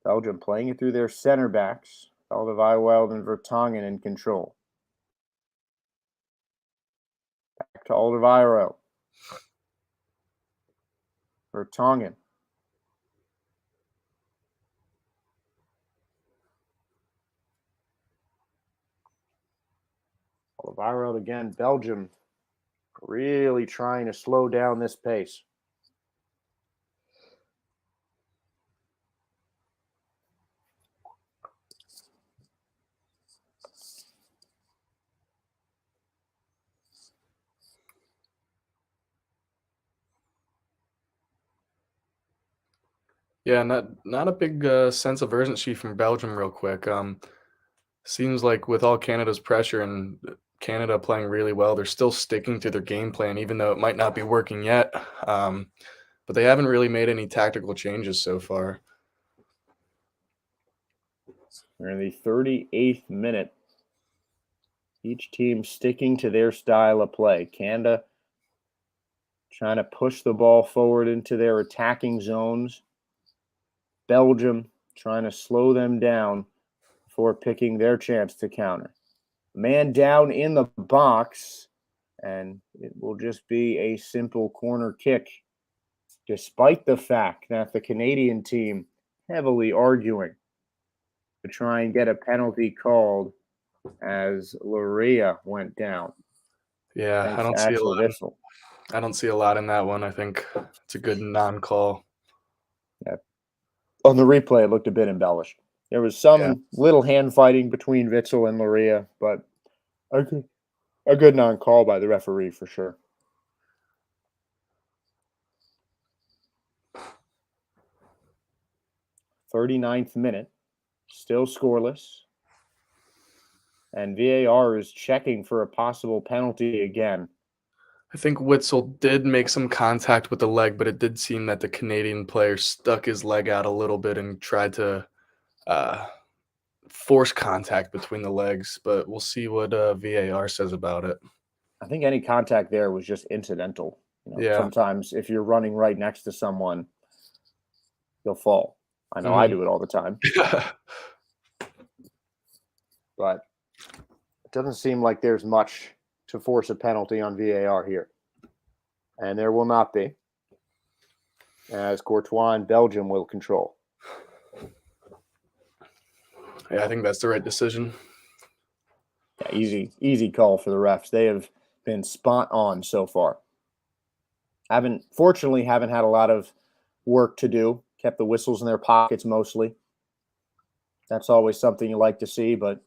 Belgium playing it through their center backs. Alderweireld and Vertonghen in control. Back to Alderweireld. Vertonghen. Alderweireld again. Belgium really trying to slow down this pace. Yeah, not a big sense of urgency from Belgium, real quick. Seems like with all Canada's pressure and Canada playing really well, they're still sticking to their game plan, even though it might not be working yet. But they haven't really made any tactical changes so far. We're in the 38th minute. Each team sticking to their style of play. Canada trying to push the ball forward into their attacking zones. Belgium trying to slow them down before picking their chance to counter. Man down in the box, and it will just be a simple corner kick, despite the fact that the Canadian team heavily arguing to try and get a penalty called as Loria went down. Yeah, Thanks to Axel Witsel. I don't see a lot in that one. I think it's a good non-call. Yeah. On the replay, it looked a bit embellished. There was Yeah. some little hand fighting between Witsel and Loria, but a good non-call by the referee for sure. 39th minute, still scoreless. And VAR is checking for a possible penalty again. I think Witzel did make some contact with the leg, but it did seem that the Canadian player stuck his leg out a little bit and tried to force contact between the legs. But we'll see what VAR says about it. I think any contact there was just incidental. Yeah. Sometimes if you're running right next to someone, you'll fall. I know I do it all the time. But it doesn't seem like there's much to force a penalty on VAR here. And there will not be, as Courtois and Belgium will control. Yeah, I think that's the right decision. Yeah, easy call for the refs. They have been spot on so far. Fortunately haven't had a lot of work to do. Kept the whistles in their pockets mostly. That's always something you like to see, but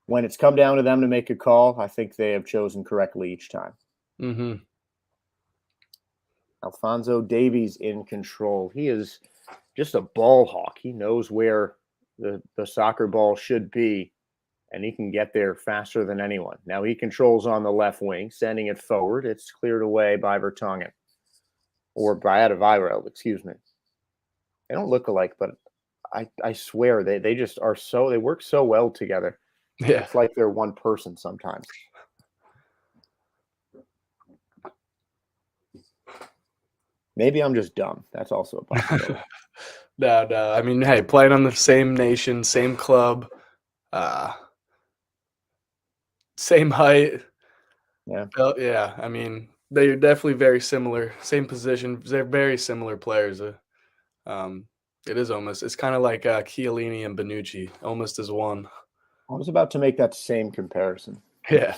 when it's come down to them to make a call, I think they have chosen correctly each time. Mm-hmm. Alphonso Davies in control. He is just a ball hawk. He knows where the soccer ball should be, and he can get there faster than anyone. Now he controls on the left wing, sending it forward. It's cleared away by Vertonghen. Or by Alderweireld, excuse me. They don't look alike, but I swear they just are so, they work so well together. Yeah. It's like they're one person sometimes. Maybe I'm just dumb. That's also a possibility. No. I mean, hey, playing on the same nation, same club, same height. Yeah. Yeah. I mean, they're definitely very similar. Same position. They're very similar players. It is almost. It's kind of like Chiellini and Bonucci, almost as one. I was about to make that same comparison. Yeah.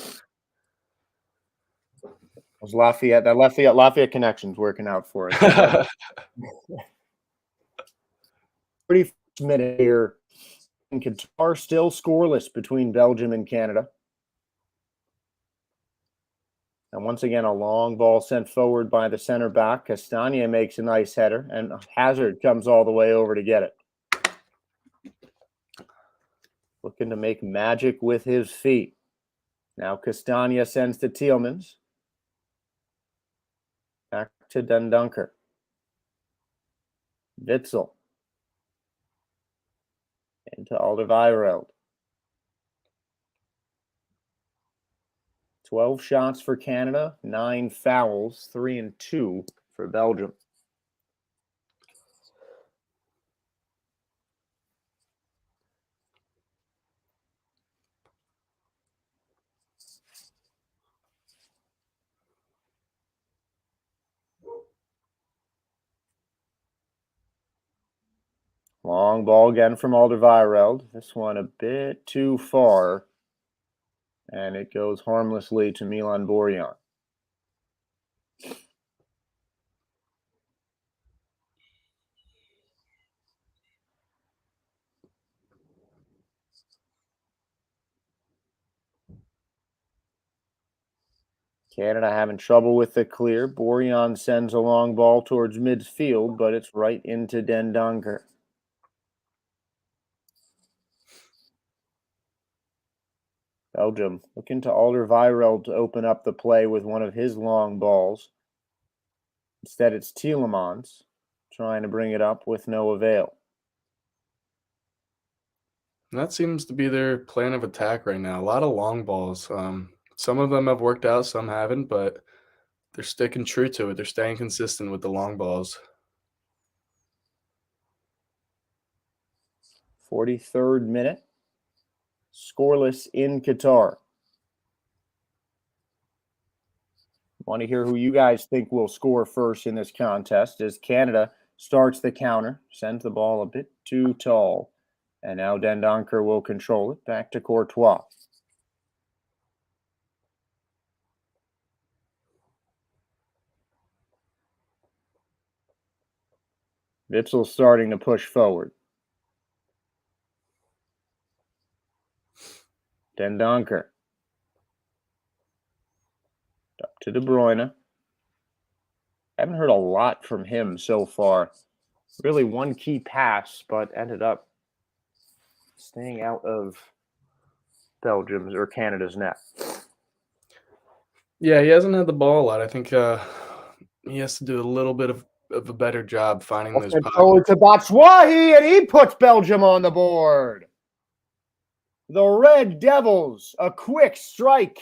Was Lafayette, that Lafayette connection's working out for us. 31st minute here. In Qatar, still scoreless between Belgium and Canada. And once again, a long ball sent forward by the center back. Castagna makes a nice header, and Hazard comes all the way over to get it. Looking to make magic with his feet. Now Castagna sends to Tielemans. Back to Dendoncker. Witsel. Into Alderweireld. 12 shots for Canada, 9 fouls, 3 and 2 for Belgium. Long ball again from Alderweireld. This one a bit too far. And it goes harmlessly to Milan Borjan. Canada having trouble with the clear. Borjan sends a long ball towards midfield, but it's right into Den Donker. Belgium looking to Alderweireld to open up the play with one of his long balls. Instead, it's Tielemans trying to bring it up with no avail. And that seems to be their plan of attack right now. A lot of long balls. Some of them have worked out, some haven't, but they're sticking true to it. They're staying consistent with the long balls. 43rd minute. Scoreless in Qatar. Want to hear who you guys think will score first in this contest as Canada starts the counter, sends the ball a bit too tall. And now Den Donker will control it back to Courtois. Witzel's starting to push forward. Den Donker. Up to De Bruyne. Haven't heard a lot from him so far. Really one key pass, but ended up staying out of Belgium's or Canada's net. Yeah, he hasn't had the ball a lot. I think he has to do a little bit of a better job finding those Forward to Batshuayi, and he puts Belgium on the board. The Red Devils, a quick strike,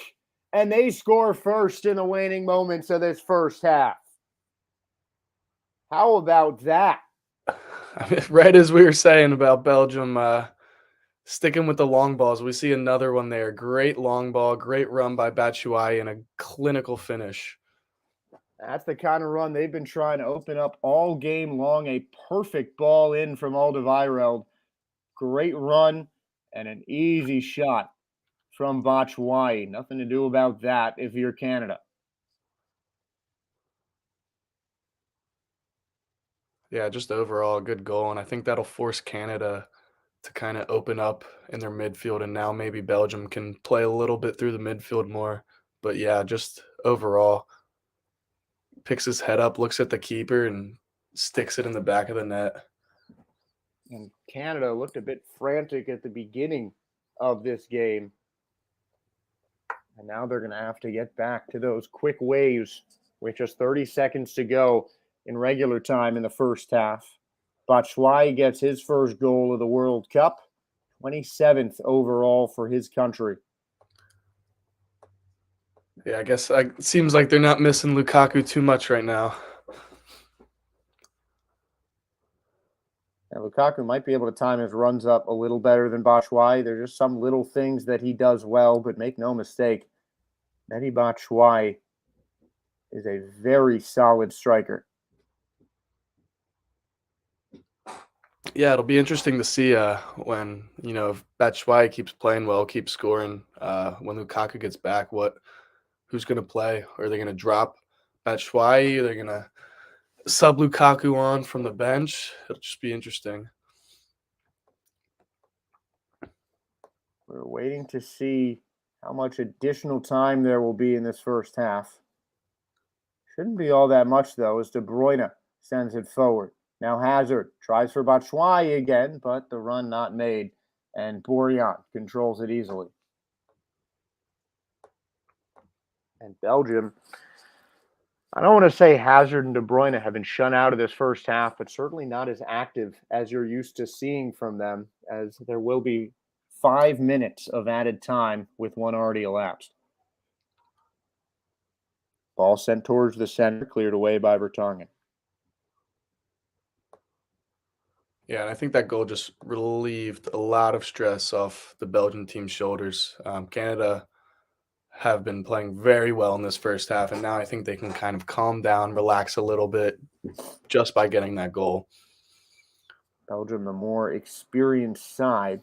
and they score first in the waning moments of this first half. How about that? I mean, right as we were saying about Belgium sticking with the long balls, we see another one there. Great long ball, great run by Batshuayi, and a clinical finish. That's the kind of run they've been trying to open up all game long. A perfect ball in from Alderweireld. Great run and an easy shot from Batshuayi. Nothing to do about that if you're Canada. Yeah, just overall a good goal, and I think that'll force Canada to kind of open up in their midfield, and now maybe Belgium can play a little bit through the midfield more. But yeah, just overall, picks his head up, looks at the keeper, and sticks it in the back of the net. And Canada looked a bit frantic at the beginning of this game. And now they're going to have to get back to those quick waves with just 30 seconds to go in regular time in the first half. Batshuayi gets his first goal of the World Cup, 27th overall for his country. Yeah, I guess it seems like they're not missing Lukaku too much right now. And Lukaku might be able to time his runs up a little better than Batshuayi. There's just some little things that he does well, but make no mistake, Mehdi Batshuayi is a very solid striker. Yeah, it'll be interesting to see when if Batshuayi keeps playing well, keeps scoring. When Lukaku gets back, who's going to play? Are they going to drop Batshuayi? Are they going to sub Lukaku on from the bench? It'll just be interesting. We're waiting to see how much additional time there will be in this first half. Shouldn't be all that much, though, as De Bruyne sends it forward. Now Hazard tries for Batshuayi again, but the run not made, and Borjan controls it easily. And Belgium, I don't want to say Hazard and De Bruyne have been shut out of this first half, but certainly not as active as you're used to seeing from them, as there will be 5 minutes of added time with one already elapsed. Ball sent towards the center, cleared away by Vertonghen. Yeah, and I think that goal just relieved a lot of stress off the Belgian team's shoulders. Canada have been playing very well in this first half, and now I think they can kind of calm down, relax a little bit just by getting that goal. Belgium, the more experienced side.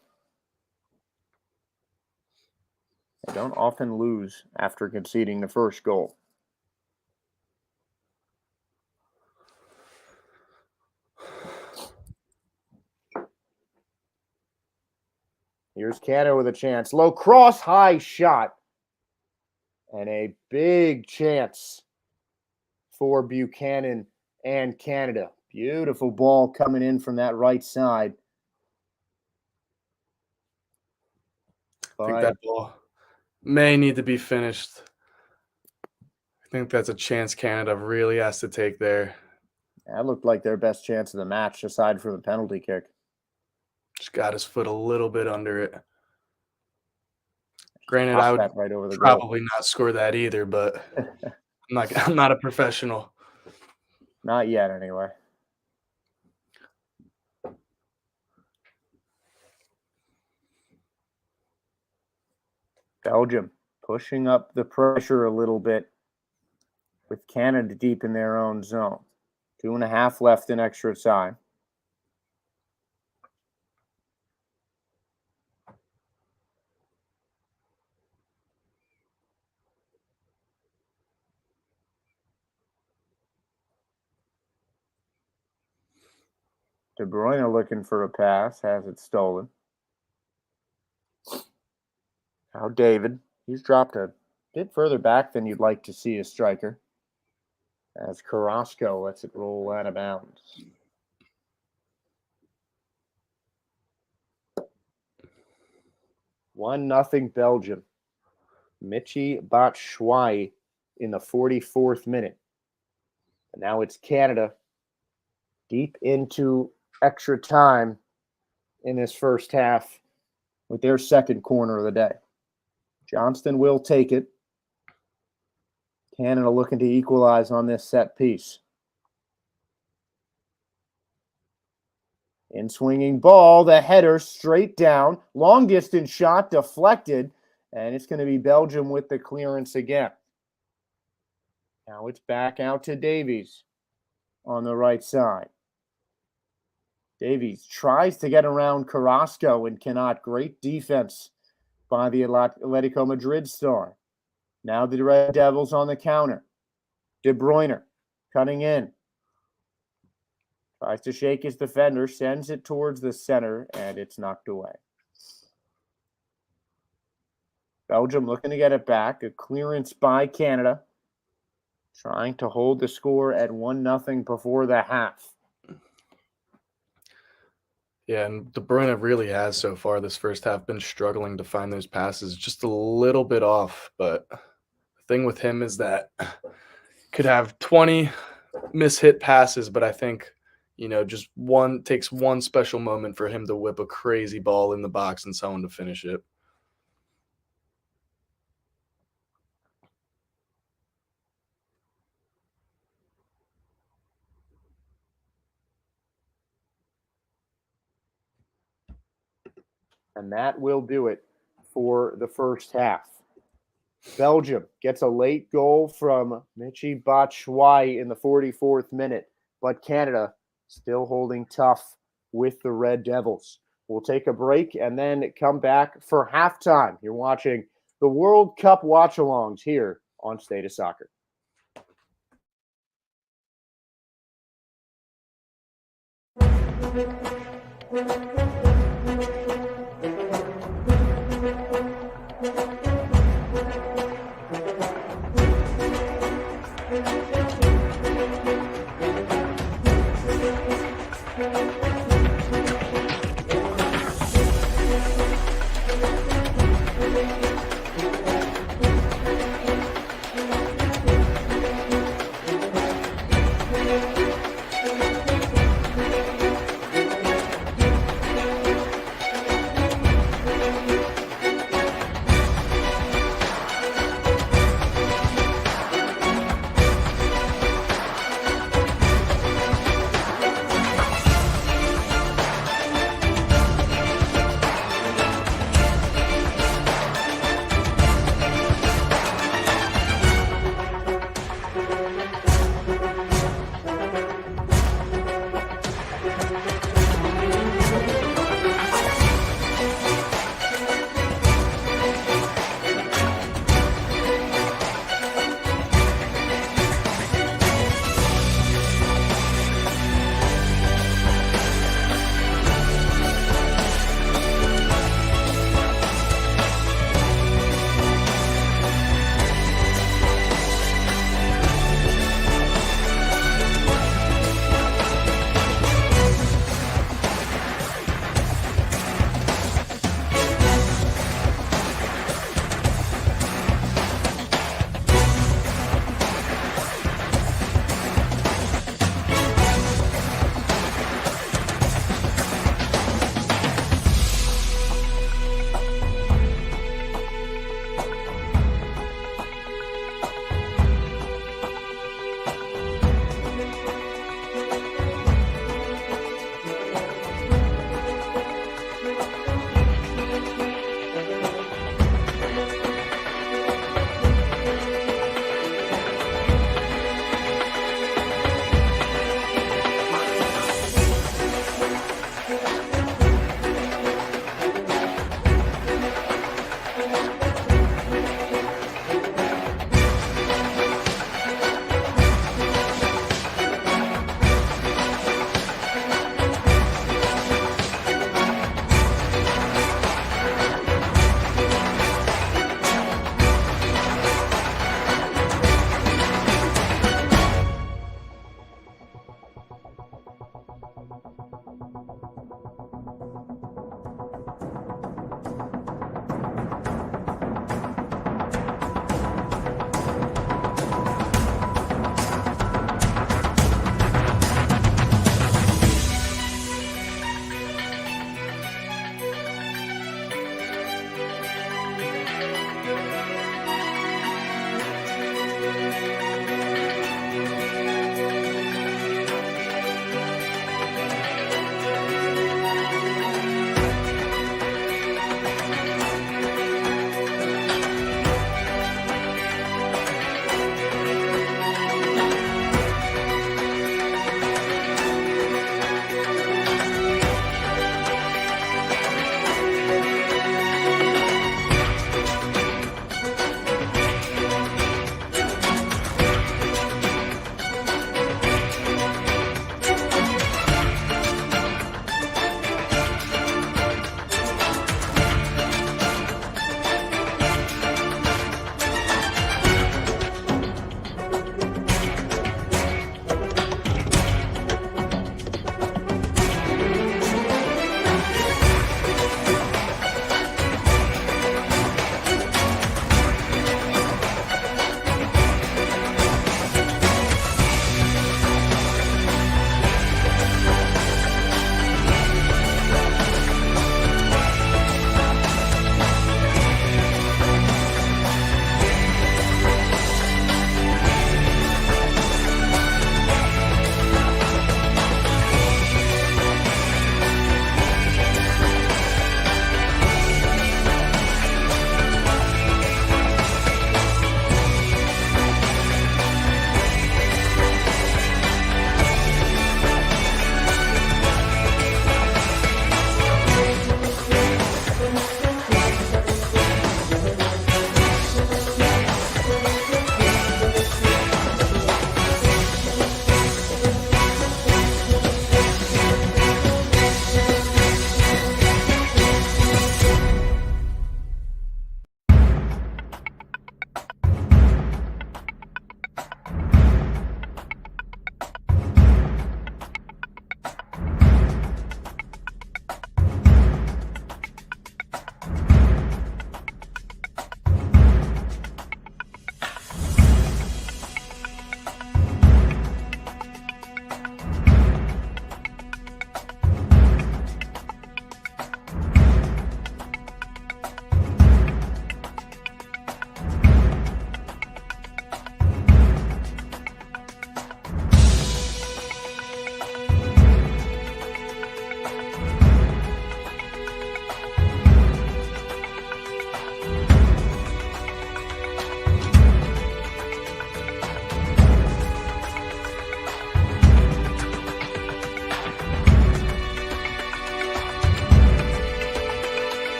They don't often lose after conceding the first goal. Here's Canada with a chance. Low cross, high shot. And a big chance for Buchanan and Canada. Beautiful ball coming in from that right side. I think that ball may need to be finished. I think that's a chance Canada really has to take there. That looked like their best chance of the match, aside from the penalty kick. Just got his foot a little bit under it. Granted, Tossed I would that right over the probably goal. not score that either, but I'm not a professional. Not yet, anyway. Belgium pushing up the pressure a little bit with Canada deep in their own zone. 2.5 left in extra time. De Bruyne looking for a pass, has it stolen. Now David, he's dropped a bit further back than you'd like to see a striker, as Carrasco lets it roll out of bounds. 1-0 Belgium. Michy Batshuayi in the 44th minute. And now it's Canada deep into extra time in this first half with their second corner of the day. Johnston will take it. Canada looking to equalize on this set piece. In swinging ball, the header straight down. Long distance shot deflected. And it's going to be Belgium with the clearance again. Now it's back out to Davies on the right side. Davies tries to get around Carrasco and cannot. Great defense by the Atletico Madrid star. Now the Red Devils on the counter. De Bruyne cutting in. Tries to shake his defender, sends it towards the center, and it's knocked away. Belgium looking to get it back. A clearance by Canada. Trying to hold the score at 1-0 before the half. Yeah, and De Bruyne really has so far this first half been struggling to find those passes, just a little bit off. But the thing with him is that could have 20 mishit passes, but I think, just takes one special moment for him to whip a crazy ball in the box and someone to finish it. And that will do it for the first half. Belgium gets a late goal from Michy Batshuayi in the 44th minute, but Canada still holding tough with the Red Devils. We'll take a break and then come back for halftime. You're watching the World Cup watch-alongs here on State of Soccer.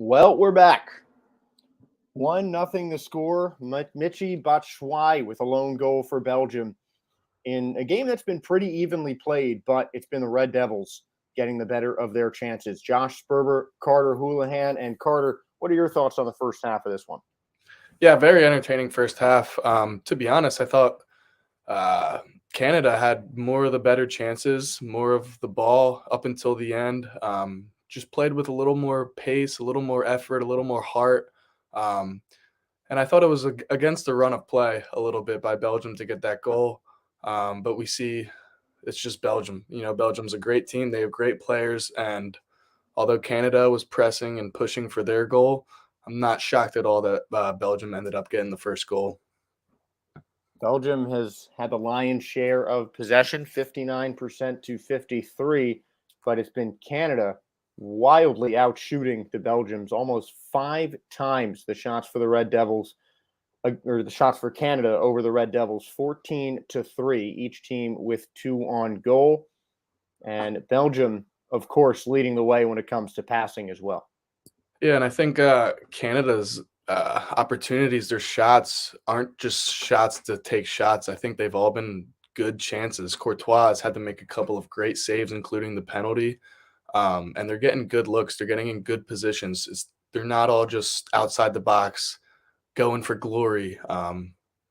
Well, we're back. 1-0 the score. Michy Batshuayi with a lone goal for Belgium in a game that's been pretty evenly played, but it's been the Red Devils getting the better of their chances. Josh Sperber, Carter Houlihan, and Carter, what are your thoughts on the first half of this one? Yeah, very entertaining first half. To be honest, I thought Canada had more of the better chances, more of the ball up until the end. Just played with a little more pace, a little more effort, a little more heart. Um, and I thought it was against the run of play a little bit by Belgium to get that goal. But we see it's just Belgium. Belgium's a great team. They have great players. And although Canada was pressing and pushing for their goal, I'm not shocked at all that Belgium ended up getting the first goal. Belgium has had the lion's share of possession, 59% to 53, but it's been Canada wildly outshooting the Belgians, almost 5 times the shots for the Red Devils, or the shots for Canada over the Red Devils, 14-3, each team with 2 on goal. And Belgium, of course, leading the way when it comes to passing as well. Yeah, and I think Canada's opportunities, their shots aren't just shots to take shots. I think they've all been good chances. Courtois has had to make a couple of great saves, including the penalty. And they're getting good looks. They're getting in good positions. They're not all just outside the box going for glory.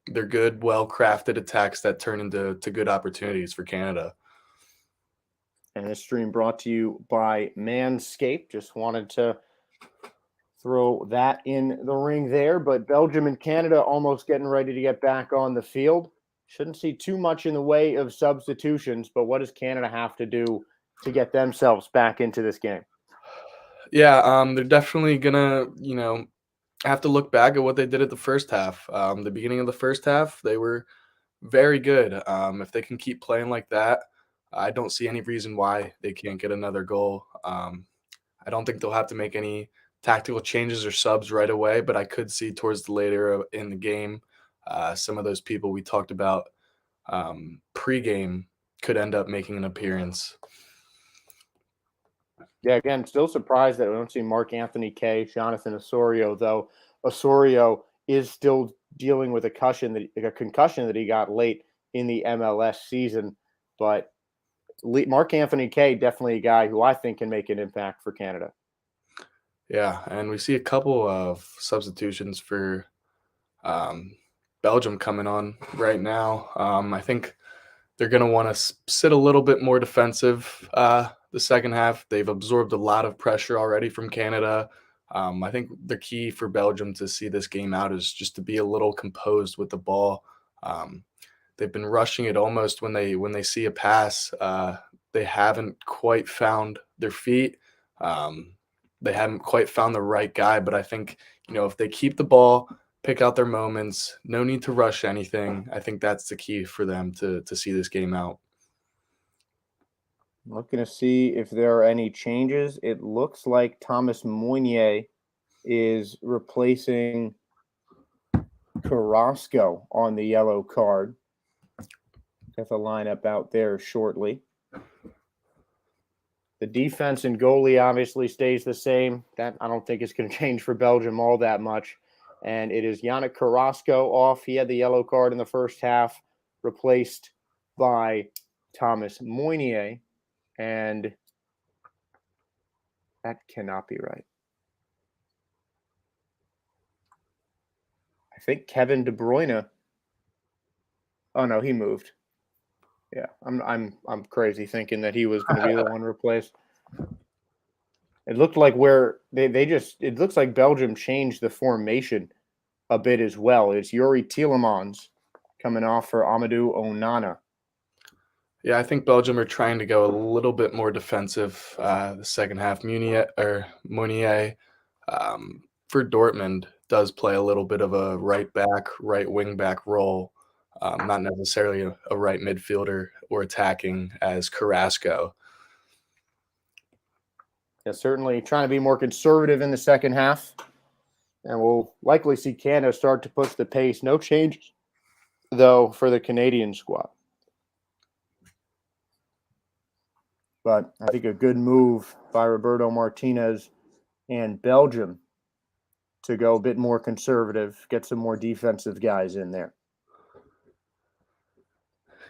They're good, well-crafted attacks that turn into good opportunities for Canada. And this stream brought to you by Manscaped. Just wanted to throw that in the ring there. But Belgium and Canada almost getting ready to get back on the field. Shouldn't see too much in the way of substitutions, but what does Canada have to do to get themselves back into this game? Yeah, they're definitely gonna, have to look back at what they did at the first half. The beginning of the first half, they were very good. If they can keep playing like that, I don't see any reason why they can't get another goal. I don't think they'll have to make any tactical changes or subs right away, but I could see towards the later in the game, some of those people we talked about pregame could end up making an appearance. Yeah, again, still surprised that we don't see Mark Anthony Kaye, Jonathan Osorio, though Osorio is still dealing with a concussion that he got late in the MLS season. But Mark Anthony Kaye, definitely a guy who I think can make an impact for Canada. Yeah, and we see a couple of substitutions for Belgium coming on right now. I think they're going to want to sit a little bit more defensive the second half. They've absorbed a lot of pressure already from Canada. I think the key for Belgium to see this game out is just to be a little composed with the ball. They've been rushing it almost when they see a pass. They haven't quite found their feet. They haven't quite found the right guy. But I think if they keep the ball, pick out their moments, no need to rush anything. I think that's the key for them to see this game out. Looking to see if there are any changes. It looks like Thomas Meunier is replacing Carrasco on the yellow card. Get the lineup out there shortly. The defense and goalie obviously stays the same. That I don't think is going to change for Belgium all that much. And it is Yannick Carrasco off. He had the yellow card in the first half, replaced by Thomas Meunier. And that cannot be right. I think Kevin De Bruyne. Oh no, he moved. Yeah, I'm crazy thinking that he was going to be the one replaced. It looked like it looks like Belgium changed the formation a bit as well. It's Yuri Tielemans coming off for Amadou Onana. Yeah, I think Belgium are trying to go a little bit more defensive the second half. Meunier for Dortmund does play a little bit of a right back, right wing back role, not necessarily a right midfielder or attacking as Carrasco. Yeah, certainly trying to be more conservative in the second half. And we'll likely see Canada start to push the pace. No changes, though, for the Canadian squad. But I think a good move by Roberto Martinez and Belgium to go a bit more conservative, get some more defensive guys in there.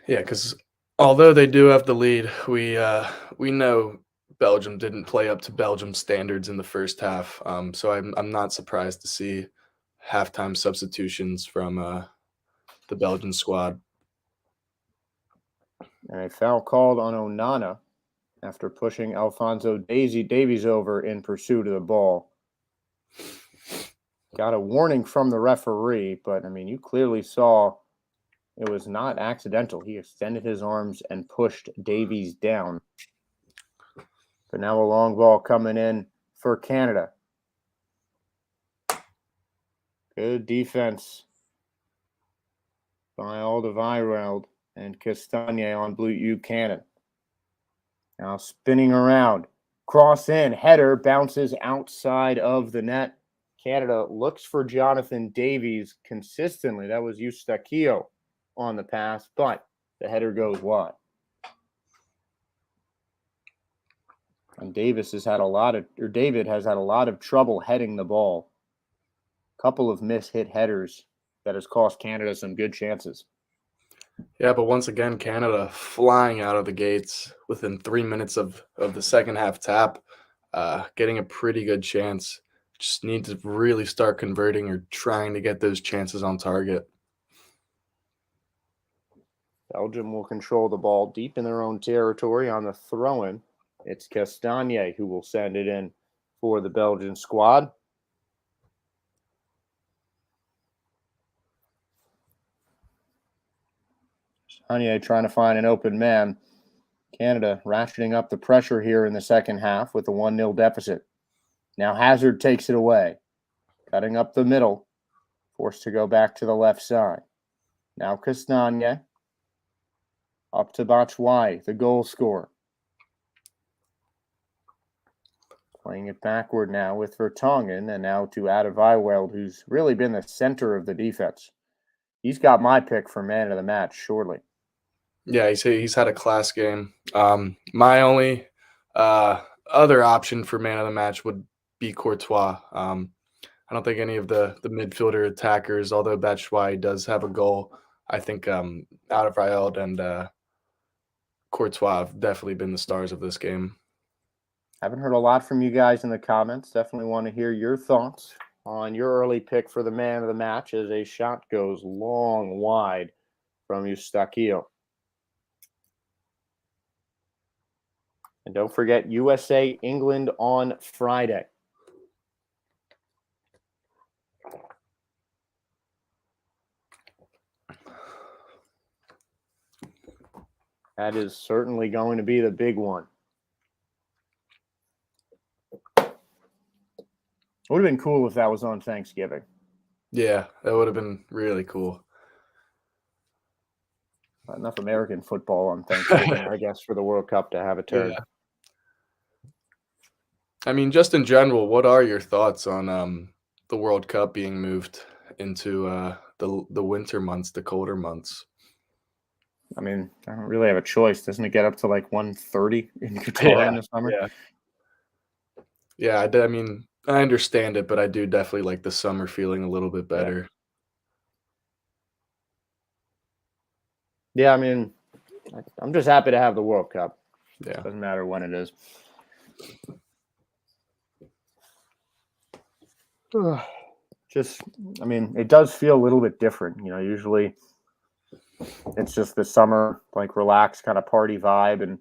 Yeah, because although they do have the lead, we know Belgium didn't play up to Belgium standards in the first half. So I'm not surprised to see halftime substitutions from the Belgian squad. And a foul called on Onana after pushing Alphonso Davies over in pursuit of the ball. Got a warning from the referee, but I mean, you clearly saw it was not accidental. He extended his arms and pushed Davies down. But now a long ball coming in for Canada. Good defense by Alderweireld and Castagne on Blue Buchanan. Now spinning around. Cross in. Header bounces outside of the net. Canada looks for Jonathan Davies consistently. That was Eustachio on the pass, but the header goes wide. And David has had a lot of trouble heading the ball. Couple of mishit headers that has cost Canada some good chances. Yeah, but once again, Canada flying out of the gates within 3 minutes of the second half tap, getting a pretty good chance. Just need to really start converting or trying to get those chances on target. Belgium will control the ball deep in their own territory on the throw-in. It's Castagne who will send it in for the Belgian squad. Castagne trying to find an open man. Canada ratcheting up the pressure here in the second half with a 1-0 deficit. Now Hazard takes it away. Cutting up the middle. Forced to go back to the left side. Now Castagne. Up to Batshuayi, the goal scorer. Playing it backward now with Vertonghen, and now to Alderweireld, who's really been the center of the defense. He's got my pick for man of the match, surely. Yeah, he's had a class game. My only other option for man of the match would be Courtois. I don't think any of the midfielder attackers, although Batshuayi does have a goal, I think Alderweireld and Courtois have definitely been the stars of this game. Haven't heard a lot from you guys in the comments. Definitely want to hear your thoughts on your early pick for the man of the match as a shot goes long wide from Eustachio. And don't forget USA England on Friday. That is certainly going to be the big one. It would have been cool if that was on Thanksgiving. Yeah, that would have been really cool. Enough American football on Thanksgiving, I guess, for the World Cup to have a turn. Yeah. I mean, just in general, what are your thoughts on the World Cup being moved into the winter months, the colder months? I mean, I don't really have a choice. Doesn't it get up to like 130 in Qatar in the summer? Yeah. I mean, I understand it, but I do definitely like the summer feeling a little bit better. Yeah, I mean, I'm just happy to have the World Cup. Yeah. Doesn't matter when it is. Just, I mean, it does feel a little bit different. You know, usually it's just the summer, like relaxed kind of party vibe, and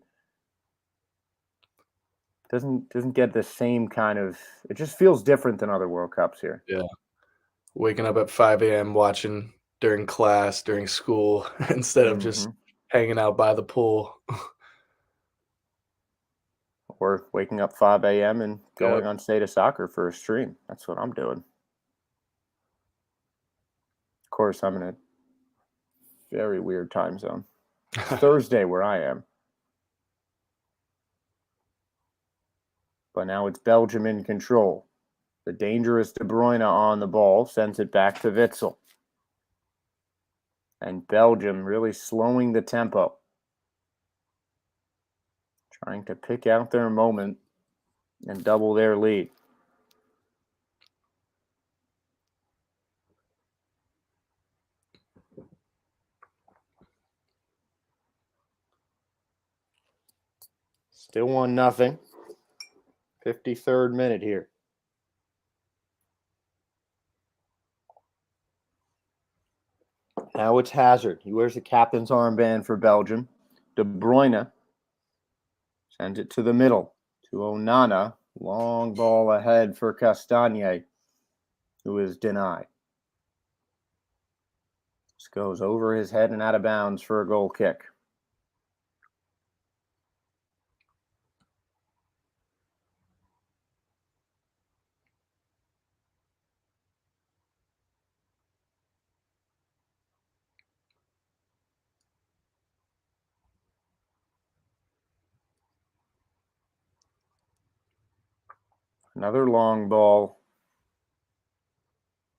doesn't get the same kind of. It just feels different than other World Cups here. Yeah. Waking up at 5 a.m., watching during class, during school, instead of just hanging out by the pool. Or waking up 5 a.m. and going on State of Soccer for a stream. That's what I'm doing. Of course, I'm in a very weird time zone. It's Thursday where I am. But now it's Belgium in control. The dangerous De Bruyne on the ball sends it back to Witsel. And Belgium really slowing the tempo. Trying to pick out their moment and double their lead. Still 1-0. 53rd minute here. Now it's Hazard. He wears the captain's armband for Belgium. De Bruyne sends it to the middle to Onana. Long ball ahead for Castagne, who is denied. This goes over his head and out of bounds for a goal kick. Another long ball,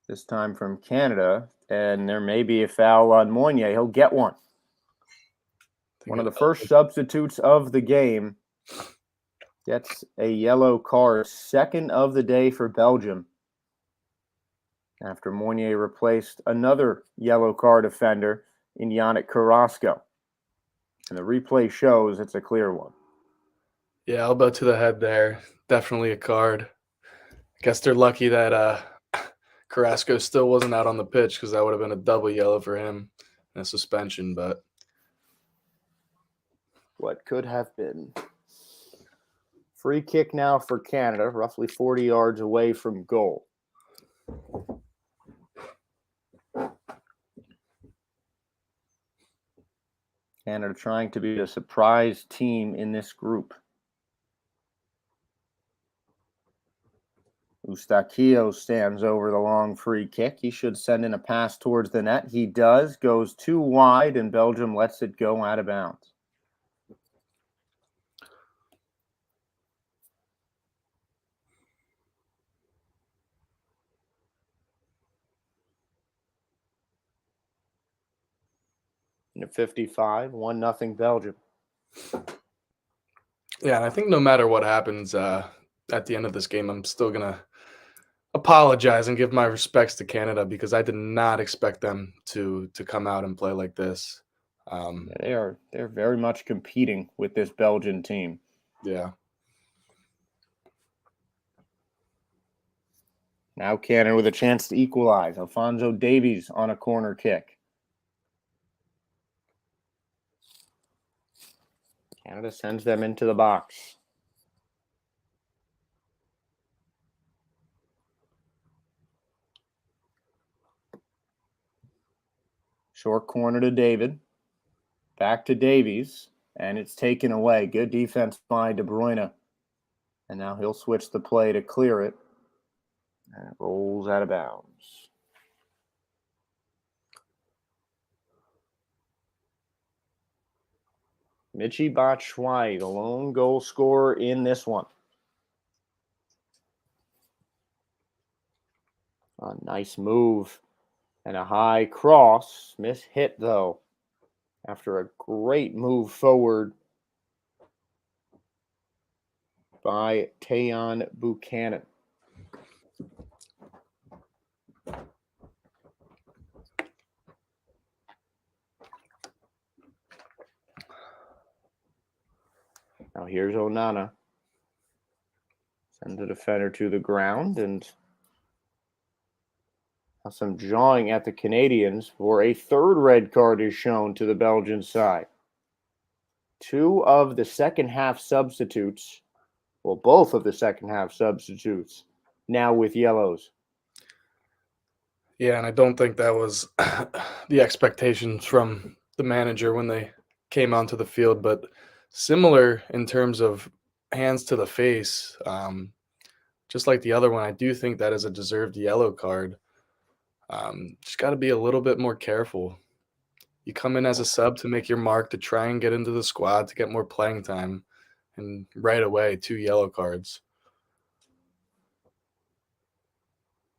this time from Canada, and there may be a foul on Mounier. He'll get one. One of the first substitutes of the game gets a yellow card, second of the day for Belgium, after Mounier replaced another yellow card offender in Yannick Carrasco. And the replay shows it's a clear one. Yeah, elbow to the head there. Definitely a card. I guess they're lucky that Carrasco still wasn't out on the pitch, because that would have been a double yellow for him and a suspension. But what could have been. Free kick now for Canada, roughly 40 yards away from goal. Canada trying to be a surprise team in this group. Eustaquio stands over the long free kick. He should send in a pass towards the net. He does. Goes too wide, and Belgium lets it go out of bounds. In the 55, 1-0 Belgium. yeah, and I think no matter what happens at the end of this game, I'm still going to apologize and give my respects to Canada, because I did not expect them to come out and play like this. They're very much competing with this Belgian team. Yeah. Now Canada with a chance to equalize. Alphonso Davies on a corner kick. Canada sends them into the box. Short corner to David. Back to Davies, and it's taken away. Good defense by De Bruyne. And now he'll switch the play to clear it. And it rolls out of bounds. Michy Batshuayi, the lone goal scorer in this one. A nice move and a high cross. Mishit, though, after a great move forward by Tayon Buchanan. Now here's Onana. Sends the defender to the ground, and some jawing at the Canadians for a third red card is shown to the Belgian side. Two of the second half substitutes, well, both of the second half substitutes, now with yellows. Yeah, and I don't think that was the expectations from the manager when they came onto the field, but similar in terms of hands to the face. Just like the other one, I do think that is a deserved yellow card. Just got to be a little bit more careful. You come in as a sub to make your mark, to try and get into the squad, to get more playing time, and right away, 2 yellow cards.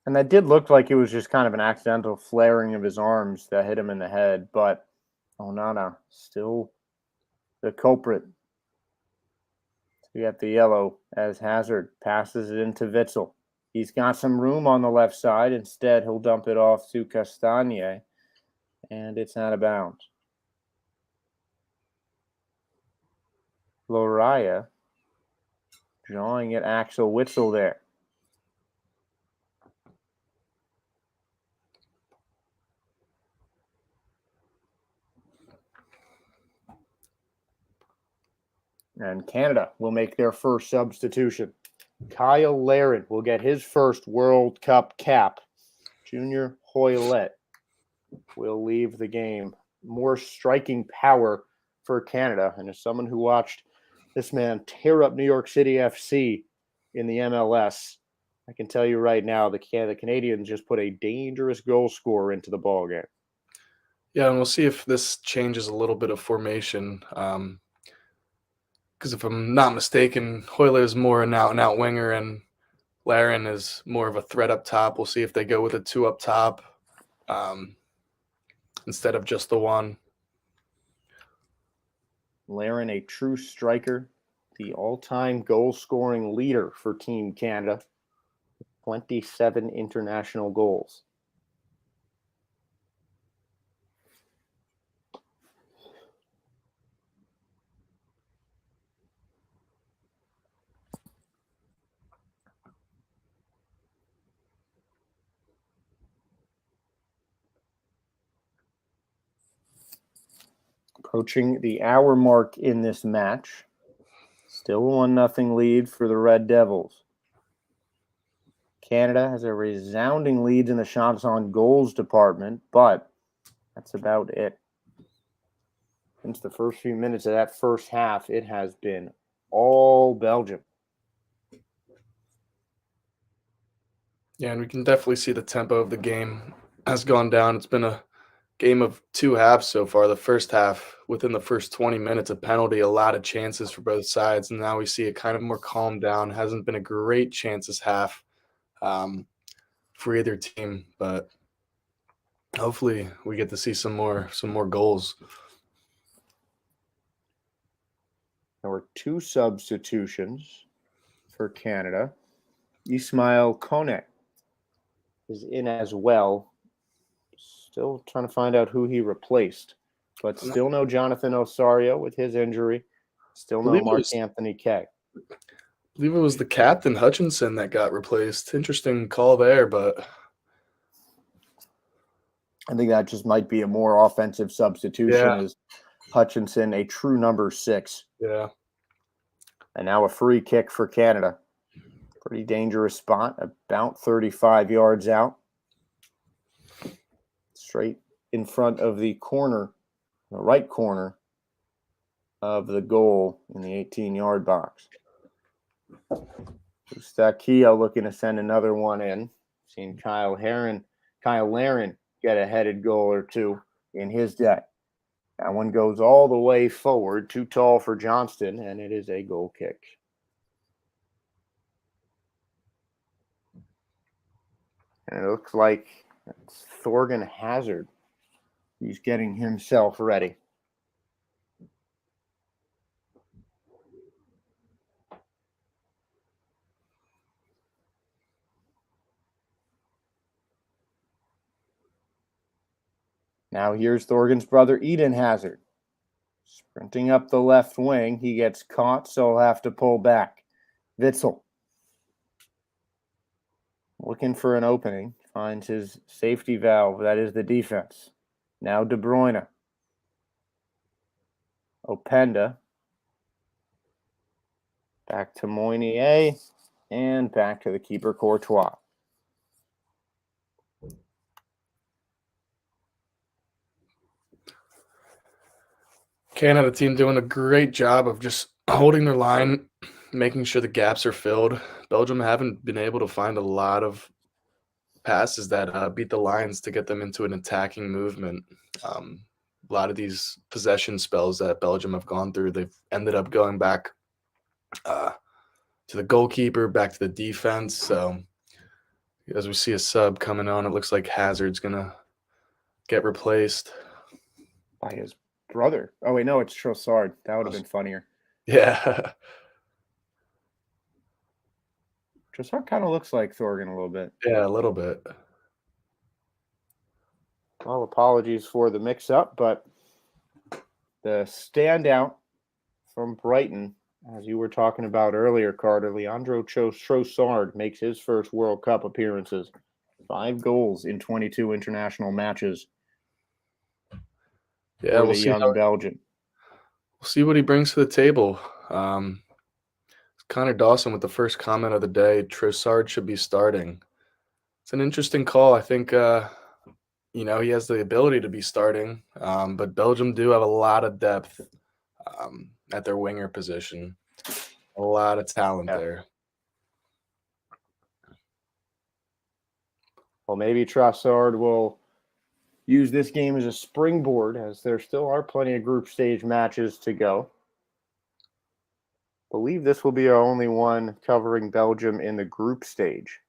And that did look like it was just kind of an accidental flaring of his arms that hit him in the head, but Onana still the culprit. We got the yellow as Hazard passes it into Witsel. He's got some room on the left side. Instead, he'll dump it off to Castagne, and it's out of bounds. Loraya drawing at Axel Witsel there. And Canada will make their first substitution. Kyle Larin will get his first World Cup cap. Junior Hoylett will leave the game. More striking power for Canada. And as someone who watched this man tear up New York City FC in the MLS, I can tell you right now, the Canadians just put a dangerous goal scorer into the ballgame. Yeah, and we'll see if this changes a little bit of formation. Because if I'm not mistaken, Hoyle is more an out-and-out winger, and Larin is more of a threat up top. We'll see if they go with a two up top instead of just the one. Larin, a true striker, the all-time goal-scoring leader for Team Canada, 27 international goals. Approaching the hour mark in this match. Still 1-0 lead for the Red Devils. Canada has a resounding lead in the shots on goals department, but that's about it. Since the first few minutes of that first half, it has been all Belgium. Yeah, and we can definitely see the tempo of the game has gone down. It's been a game of two halves so far. The first half, within the first 20 minutes, a penalty, a lot of chances for both sides. And now we see it kind of more calmed down. Hasn't been a great chances half for either team, but hopefully we get to see some more goals. There were two substitutions for Canada. Ismail Kone is in as well. Still trying to find out who he replaced, but still no Jonathan Osorio with his injury. Still no Mark Anthony Kay. I believe it was the captain, Hutchinson, that got replaced. Interesting call there, but I think that just might be a more offensive substitution. Is Hutchinson a true number 6? Yeah. And now a free kick for Canada. Pretty dangerous spot, about 35 yards out. Straight in front of the corner, the right corner of the goal in the 18-yard box. Eustaquio looking to send another one in. Seen Kyle Larin get a headed goal or two in his day. That one goes all the way forward, too tall for Johnston, and it is a goal kick. And it looks like it's Thorgan Hazard. He's getting himself ready. Now here's Thorgan's brother, Eden Hazard. Sprinting up the left wing. He gets caught, so he'll have to pull back. Witsel. Looking for an opening. Finds his safety valve. That is the defense. Now De Bruyne. Openda. Back to Moynier. And back to the keeper, Courtois. Canada team doing a great job of just holding their line, making sure the gaps are filled. Belgium haven't been able to find a lot of passes that beat the lines to get them into an attacking movement. A lot of these possession spells that Belgium have gone through, they've ended up going back to the goalkeeper, back to the defense. So as we see a sub coming on, it looks like Hazard's going to get replaced. By his brother. Oh, wait, no, it's Trossard. That would have been funnier. Yeah. Trossard kind of looks like Thorgan a little bit. Yeah, a little bit. Well, apologies for the mix-up, but the standout from Brighton As you were talking about earlier, Carter, Leandro Trossard makes his first World Cup appearances. 5 goals in 22 international matches Yeah, for the young Belgian. we'll see what he brings to the table. Connor Dawson with the first comment of the day. Trossard should be starting. It's an interesting call. I think he has the ability to be starting, but Belgium do have a lot of depth at their winger position. A lot of talent there. Well, maybe Trossard will use this game as a springboard, as there still are plenty of group stage matches to go. I believe this will be our only one covering Belgium in the group stage.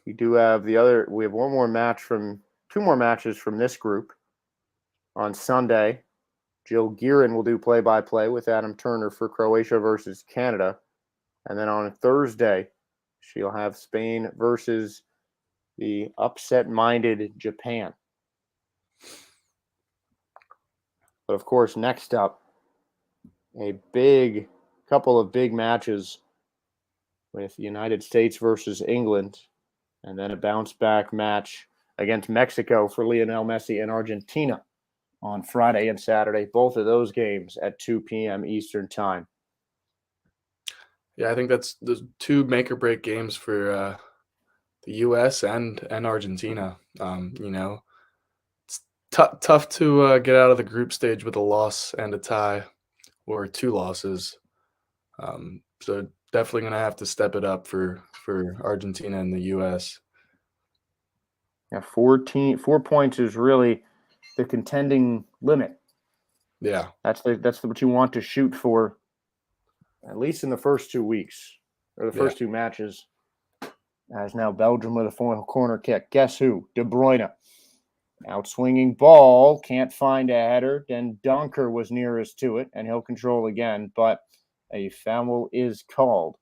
We do have we have two more matches from this group. On Sunday, Jill Gearin will do play-by-play with Adam Turner for Croatia versus Canada. And then on Thursday, she'll have Spain versus the upset-minded Japan. But of course, next up, a couple of big matches with the United States versus England, and then a bounce-back match against Mexico for Lionel Messi and Argentina on Friday and Saturday. Both of those games at 2 p.m. Eastern Time. Yeah, I think that's the two make-or-break games for the U.S. and Argentina. It's tough to get out of the group stage with a loss and a tie, or 2 losses. So definitely going to have to step it up for Argentina and the U.S. Yeah, 4 points is really the contending limit. Yeah, that's what you want to shoot for, at least in the first 2 weeks or the first 2 matches. As now Belgium with a corner kick. Guess who? De Bruyne. Outswinging ball, can't find a header. Then Donker was nearest to it, and he'll control again, but a foul is called.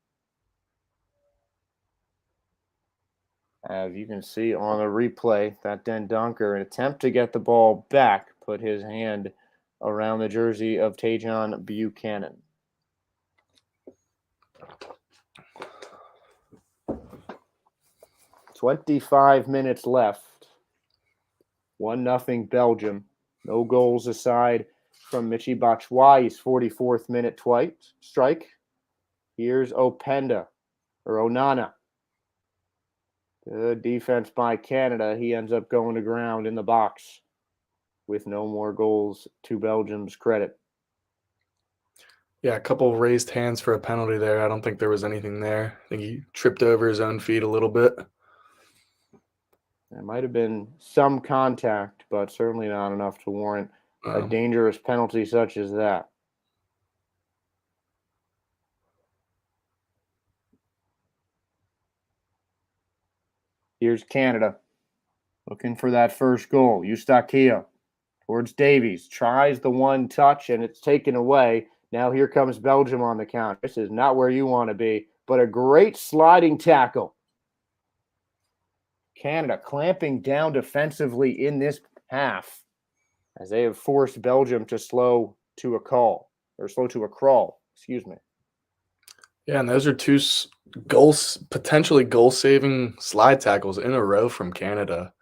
As you can see on the replay, that Den Donker, an attempt to get the ball back, put his hand around the jersey of Tajon Buchanan. "25 minutes left. 1-0 Belgium. No goals aside from Michy Batshuayi's 44th minute strike. Here's Onana. Good defense by Canada. He ends up going to ground in the box with no more goals to Belgium's credit. Yeah, a couple of raised hands for a penalty there. I don't think there was anything there. I think he tripped over his own feet a little bit. There might have been some contact, but certainly not enough to warrant a dangerous penalty such as that. Here's Canada looking for that first goal. Eustaquio towards Davies. Tries the one touch, and it's taken away. Now here comes Belgium on the counter. This is not where you want to be, but a great sliding tackle. Canada clamping down defensively in this half, as they have forced Belgium to slow to a crawl. Excuse me. Yeah, and those are 2 potentially goal-saving slide tackles in a row from Canada.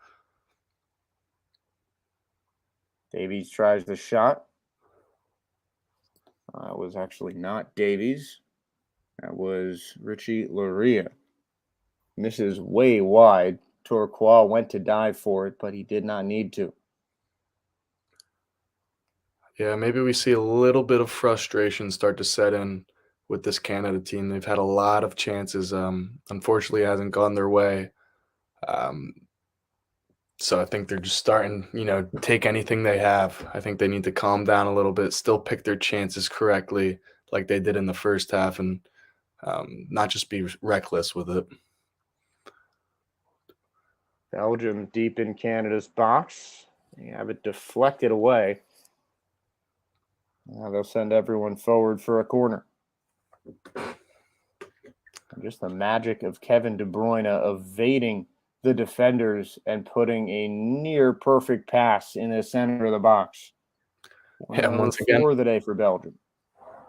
Davies tries the shot. It was actually not Davies. That was Richie Laryea. Misses way wide. Tourcoing went to dive for it, but he did not need to. Yeah, maybe we see a little bit of frustration start to set in with this Canada team. They've had a lot of chances. Unfortunately, it hasn't gone their way. So I think they're just starting, take anything they have. I think they need to calm down a little bit, still pick their chances correctly like they did in the first half, and not just be reckless with it. Belgium deep in Canada's box. They have it deflected away. Now they'll send everyone forward for a corner. And just the magic of Kevin De Bruyne evading the defenders and putting a near perfect pass in the center of the box. Yeah, once again, 1-4 the day for Belgium.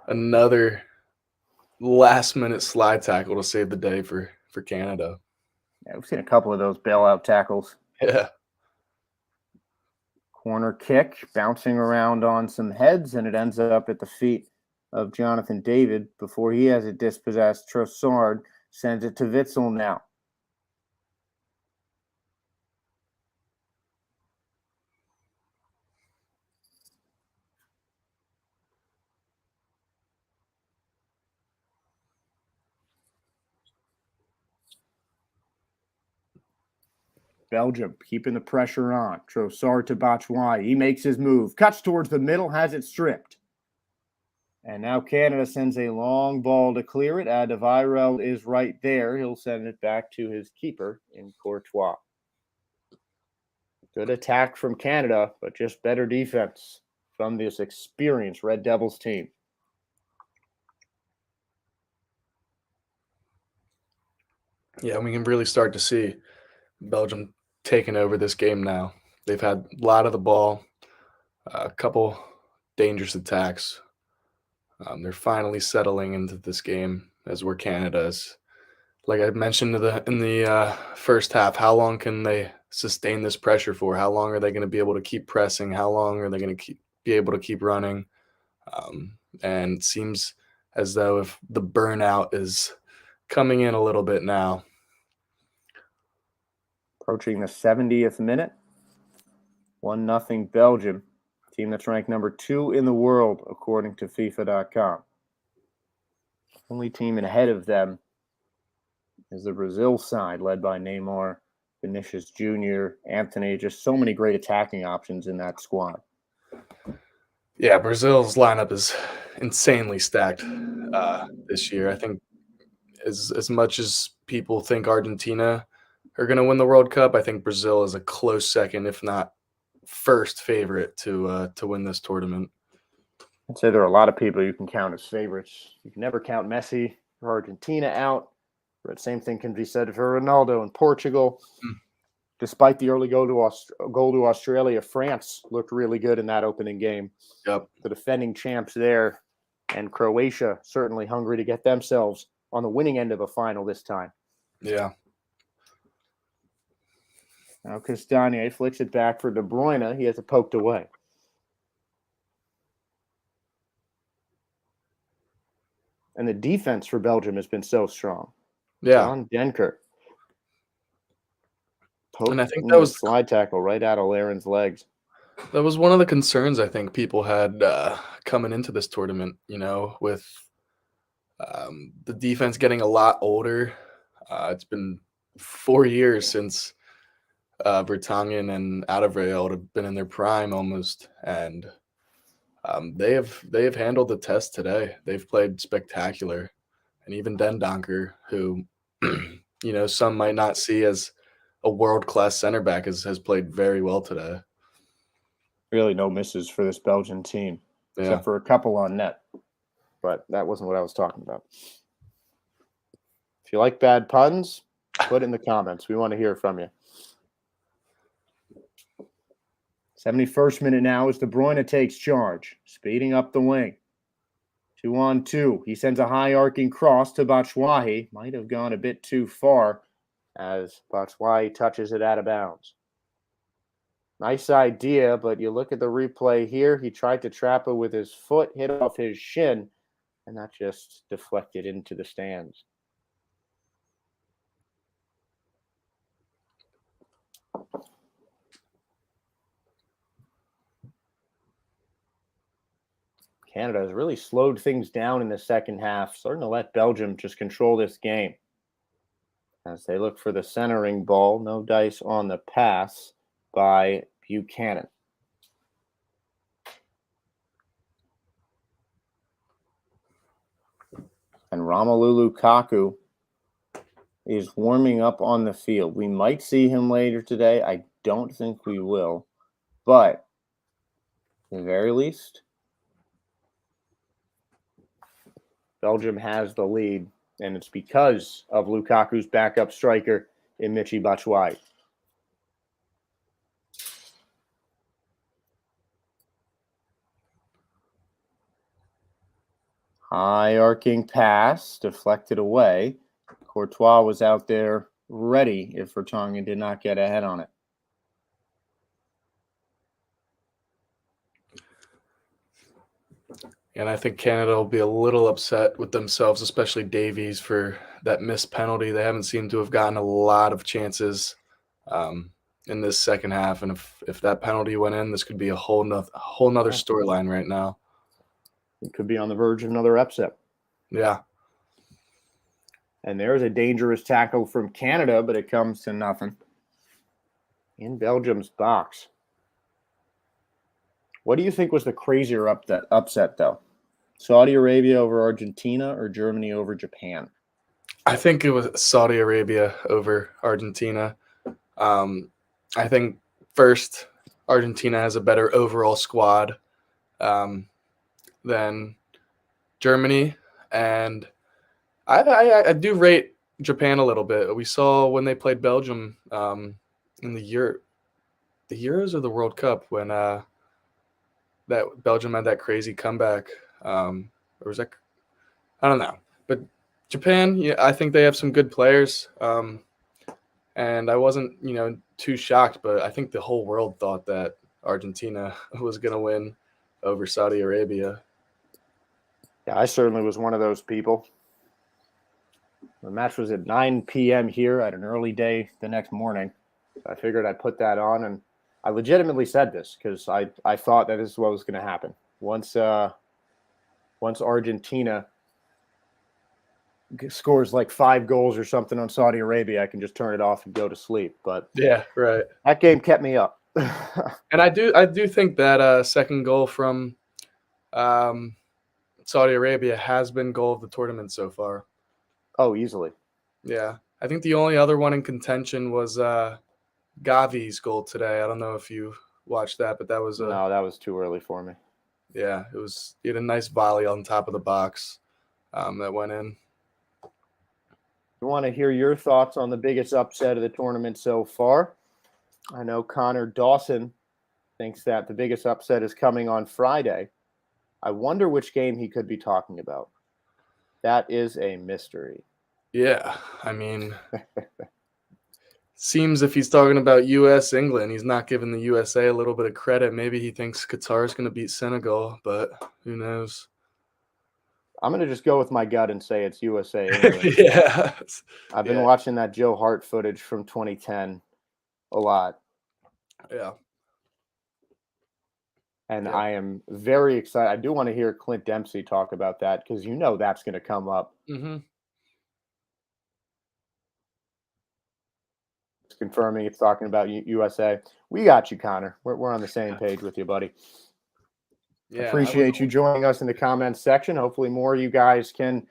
another last-minute slide tackle to save the day for Canada. Yeah, we've seen a couple of those bailout tackles. Yeah. Corner kick, bouncing around on some heads, and it ends up at the feet of Jonathan David before he has it dispossessed. Trossard sends it to Witsel now. Belgium keeping the pressure on. Trossard to Batshuayi. He makes his move. Cuts towards the middle, has it stripped. And now Canada sends a long ball to clear it. Adevirel is right there. He'll send it back to his keeper in Courtois. Good attack from Canada, but just better defense from this experienced Red Devils team. Yeah, we can really start to see Belgium taking over this game now. They've had a lot of the ball, a couple dangerous attacks. They're finally settling into this game as where Canada is. Like I mentioned in the first half, how long can they sustain this pressure for? How long are they going to be able to keep pressing? How long are they going to be able to keep running? And it seems as though if the burnout is coming in a little bit now. Approaching the 70th minute. 1-0 Belgium. Team that's ranked number 2 in the world, according to FIFA.com. Only team ahead of them is the Brazil side, led by Neymar, Vinicius Jr., Anthony. Just so many great attacking options in that squad. Yeah, Brazil's lineup is insanely stacked this year. I think as much as people think Argentina are going to win the World Cup, I think Brazil is a close second, if not first favorite to win this tournament. I'd say there are a lot of people you can count as favorites. You can never count Messi or Argentina out. But same thing can be said for Ronaldo in Portugal. Despite the early goal to Australia, France looked really good in that opening game. Yep. The defending champs there, and Croatia certainly hungry to get themselves on the winning end of a final this time. Yeah. Now Castagne flicks it back for De Bruyne. He has it poked away. And the defense for Belgium has been so strong. Yeah. John Denker. And I think that was slide tackle right out of Laren's legs. That was one of the concerns I think people had coming into this tournament, with the defense getting a lot older. It's been 4 years since Vertonghen and Adevirel have been in their prime almost, and they have handled the test today. They've played spectacular, and even Den Donker, who some might not see as a world-class center back, has played very well today. Really no misses for this Belgian team, except for a couple on net. But that wasn't what I was talking about. If you like bad puns, put it in the comments. We want to hear from you. 71st minute now as De Bruyne takes charge, speeding up the wing. 2-on-2. He sends a high arcing cross to Batshuayi. Might have gone a bit too far as Batshuayi touches it out of bounds. Nice idea, but you look at the replay here. He tried to trap it with his foot, hit off his shin, and that just deflected into the stands. Canada has really slowed things down in the second half, starting to let Belgium just control this game. As they look for the centering ball, no dice on the pass by Buchanan. And Romelu Lukaku is warming up on the field. We might see him later today. I don't think we will. But at the very least, Belgium has the lead, and it's because of Lukaku's backup striker in Michy Batshuayi. High arcing pass, deflected away. Courtois was out there ready if Vertonghen did not get ahead on it. And I think Canada will be a little upset with themselves, especially Davies, for that missed penalty. They haven't seemed to have gotten a lot of chances in this second half. And if that penalty went in, this could be a whole nother storyline right now. It could be on the verge of another upset. Yeah. And there's a dangerous tackle from Canada, but it comes to nothing. In Belgium's box. What do you think was the crazier upset, though? Saudi Arabia over Argentina or Germany over Japan? I think it was Saudi Arabia over Argentina. I think first, Argentina has a better overall squad than Germany, and I do rate Japan a little bit. We saw when they played Belgium in the Euros or the World Cup when that Belgium had that crazy comeback. Or was that? I don't know, but Japan, yeah, I think they have some good players. And I wasn't, too shocked, but I think the whole world thought that Argentina was going to win over Saudi Arabia. Yeah, I certainly was one of those people. The match was at 9 p.m. here at an early day the next morning. So I figured I'd put that on, and I legitimately said this because I thought that this is what was going to happen. Once Argentina scores like 5 goals or something on Saudi Arabia, I can just turn it off and go to sleep. But yeah, right. That game kept me up. And I do think that second goal from Saudi Arabia has been goal of the tournament so far. Oh, easily. Yeah. I think the only other one in contention was Gavi's goal today. I don't know if you watched that, but that was no, that was too early for me. Yeah, he had a nice volley on top of the box that went in. I want to hear your thoughts on the biggest upset of the tournament so far. I know Connor Dawson thinks that the biggest upset is coming on Friday. I wonder which game he could be talking about. That is a mystery. Yeah, I mean, seems if he's talking about U.S. England, he's not giving the USA a little bit of credit. Maybe he thinks Qatar is going to beat Senegal, but who knows? I'm going to just go with my gut and say it's USA England. Yeah. I've been watching that Joe Hart footage from 2010 a lot. Yeah. And I am very excited. I do want to hear Clint Dempsey talk about that because that's going to come up. Mm-hmm. It's confirming it's talking about USA. We got you, Connor. We're on the same page with you, buddy. Yeah, appreciate you joining us in the comments section. Hopefully more of you guys can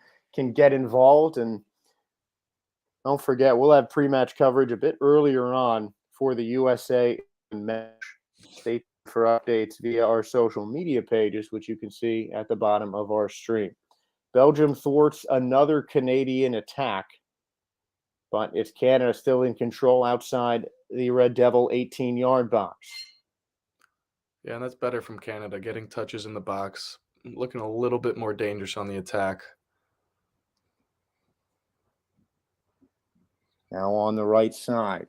get involved. And don't forget, we'll have pre-match coverage a bit earlier on for the USA match. Stay tuned for updates via our social media pages, which you can see at the bottom of our stream. Belgium thwarts another Canadian attack, but it's Canada still in control outside the Red Devil 18-yard box. Yeah, and that's better from Canada, getting touches in the box, looking a little bit more dangerous on the attack. Now on the right side,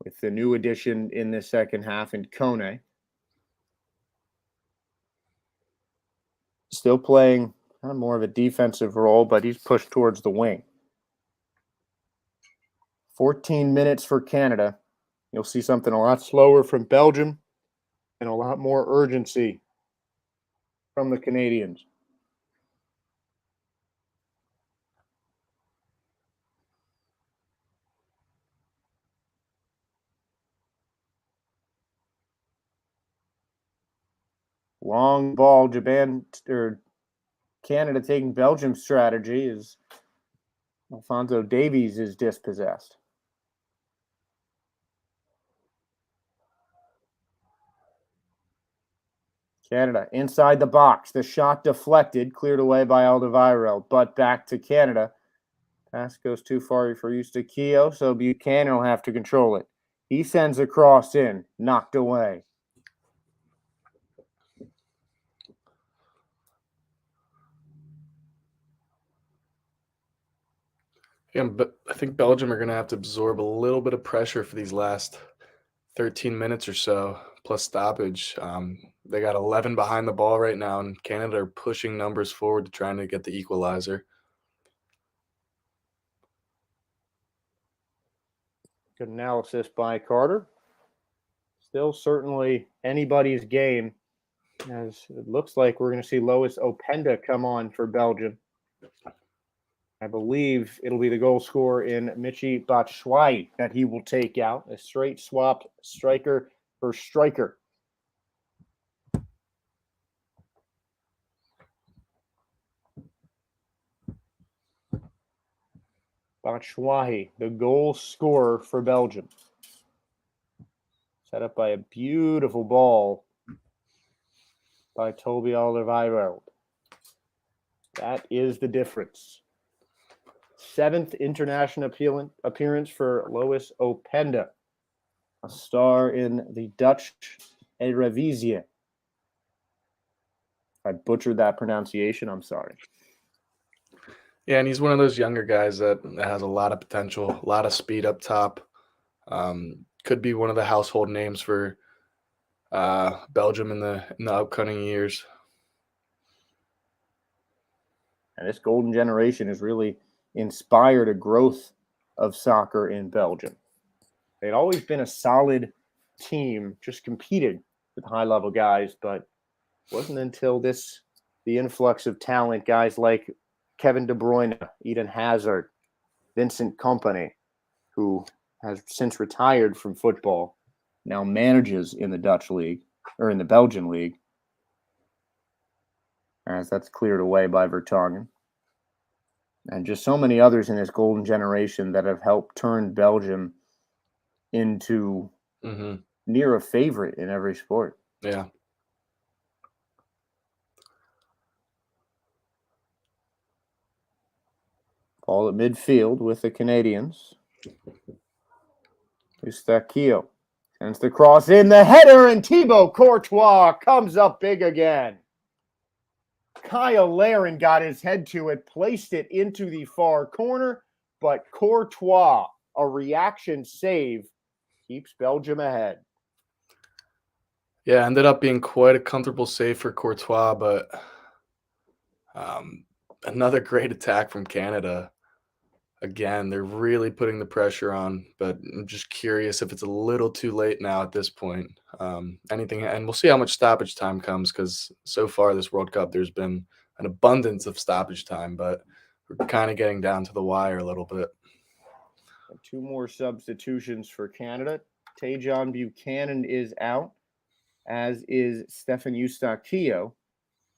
with the new addition in the second half in Kone. Still playing kind of more of a defensive role, but he's pushed towards the wing. 14 minutes for Canada. You'll see something a lot slower from Belgium and a lot more urgency from the Canadians. Long ball, Canada taking Belgium's strategy is Alphonso Davies is dispossessed. Canada inside the box. The shot deflected, cleared away by Alderweireld, but back to Canada. Pass goes too far for Eustaquio, so Buchanan will have to control it. He sends a cross in, knocked away. . Yeah, but I think Belgium are going to have to absorb a little bit of pressure for these last 13 minutes or so, plus stoppage. They got 11 behind the ball right now, and Canada are pushing numbers forward to trying to get the equalizer. Good analysis by Carter. Still certainly anybody's game, as it looks like we're going to see Lois Openda come on for Belgium. I believe it'll be the goal scorer in Michi Batshuayi that he will take out. A straight swapped striker for striker. Batshuayi, the goal scorer for Belgium. Set up by a beautiful ball by Toby Alderweireld. That is the difference. 7th international appearance for Lois Openda, a star in the Dutch Eredivisie. I butchered that pronunciation. I'm sorry. Yeah, and he's one of those younger guys that has a lot of potential, a lot of speed up top. Could be one of the household names for Belgium in the upcoming years. And this golden generation has really inspired a growth of soccer in Belgium. They'd always been a solid team, just competed with high-level guys, but it wasn't until the influx of talent, guys like Kevin De Bruyne, Eden Hazard, Vincent Kompany, who has since retired from football, now manages in the Dutch league, or in the Belgian league, as that's cleared away by Vertonghen. And just so many others in this golden generation that have helped turn Belgium into near a favorite in every sport. Yeah. Ball at midfield with the Canadians. Eustachio sends the cross in, the header, and Thibaut Courtois comes up big again. Kyle Larin got his head to it, placed it into the far corner, but Courtois, a reaction save, keeps Belgium ahead. Yeah, ended up being quite a comfortable save for Courtois, but another great attack from Canada. Again, they're really putting the pressure on, but I'm just curious if it's a little too late now at this point. And we'll see how much stoppage time comes, because so far this World Cup, there's been an abundance of stoppage time, but we're kind of getting down to the wire a little bit. And 2 more substitutions for Canada. Tajon Buchanan is out, as is Stefan Eustachio,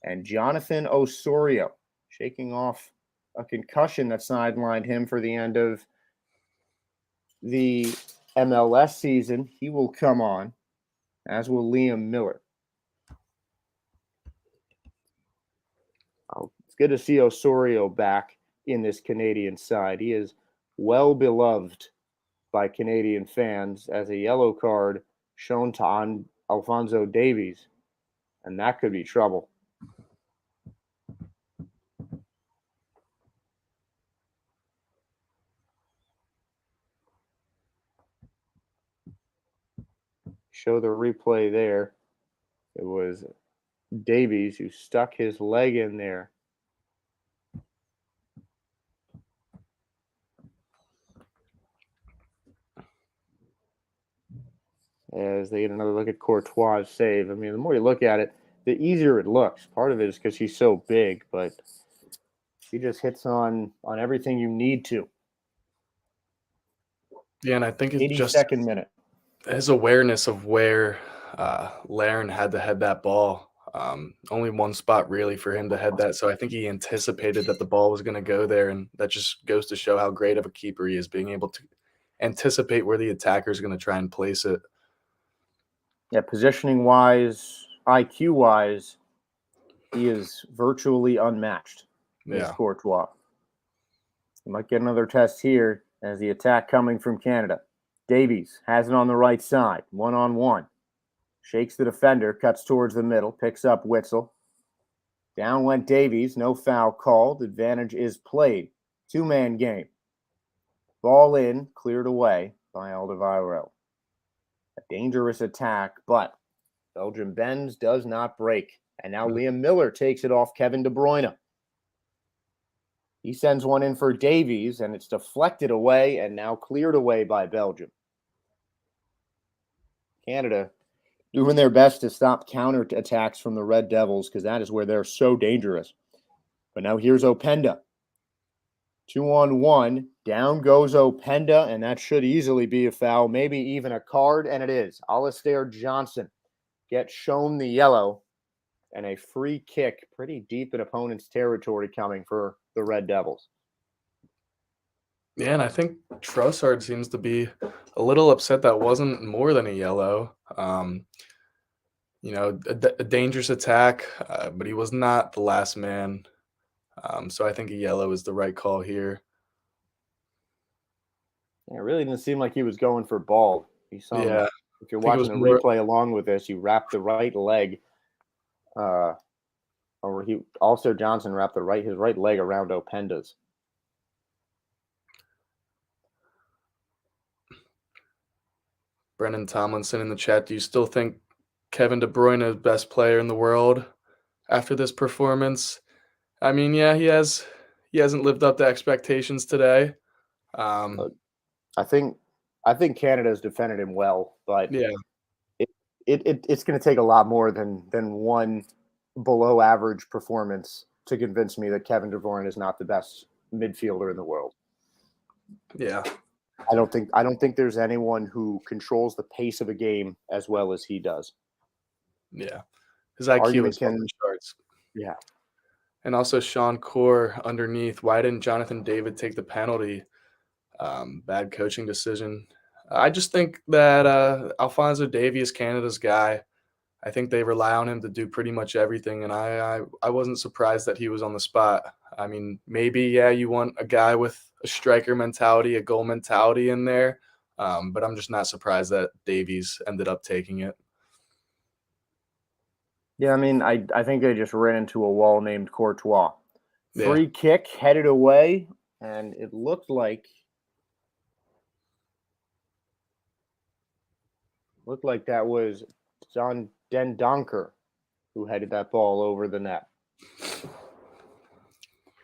and Jonathan Osorio shaking off a concussion that sidelined him for the end of the MLS season. He will come on, as will Liam Miller. It's good to see Osorio back in this Canadian side. He is well beloved by Canadian fans, as a yellow card shown to Alphonso Davies, and that could be trouble. Show the replay there. It was Davies who stuck his leg in there. As they get another look at Courtois' save. I mean, the more you look at it, the easier it looks. Part of it is because he's so big, but he just hits on everything you need to. Yeah, and I think it's just 82nd minute. his awareness of where Larin had to head that ball. Only one spot really for him to head that, so I think he anticipated that the ball was going to go there, and that just goes to show how great of a keeper he is, being able to anticipate where the attacker is going to try and place it. Yeah, positioning-wise, IQ-wise, he is virtually unmatched. Is Courtois. He might get another test here as the attack coming from Canada. Davies has it on the right side, one-on-one. Shakes the defender, cuts towards the middle, picks up Witzel. Down went Davies, no foul called. Advantage is played. 2-man game. Ball in, cleared away by Alderweireld. A dangerous attack, but Belgium bends, does not break. And now Liam Miller takes it off Kevin De Bruyne. He sends one in for Davies, and it's deflected away and now cleared away by Belgium. Canada doing their best to stop counter attacks from the Red Devils because that is where they're so dangerous. But now here's Openda. 2-on-1. Down goes Openda, and that should easily be a foul, maybe even a card, and it is. Alistair Johnson gets shown the yellow, and a free kick pretty deep in opponent's territory coming for the Red Devils. Yeah, and I think Trossard seems to be a little upset that wasn't more than a yellow. A dangerous attack, but he was not the last man. So I think a yellow is the right call here. It really didn't seem like he was going for ball. If you're watching the replay along with this, he wrapped the right leg, Alistair Johnson wrapped his right leg around Openda's. Brendan Tomlinson in the chat, do you still think Kevin De Bruyne is best player in the world after this performance? I mean, yeah, he hasn't lived up to expectations today. I think Canada's defended him well, but yeah, it's going to take a lot more than one below average performance to convince me that Kevin De Bruyne is not the best midfielder in the world. Yeah. I don't think there's anyone who controls the pace of a game as well as he does. Yeah. His IQ is off the charts. Yeah. And also Sean Core underneath. Why didn't Jonathan David take the penalty? Bad coaching decision. I just think that Alphonso Davies is Canada's guy. I think they rely on him to do pretty much everything, and I wasn't surprised that he was on the spot. I mean, maybe, you want a guy with a striker mentality, a goal mentality in there, but I'm just not surprised that Davies ended up taking it. Yeah, I mean, I think they just ran into a wall named Courtois. Free kick headed away, and it looked like that was John Den Donker who headed that ball over the net.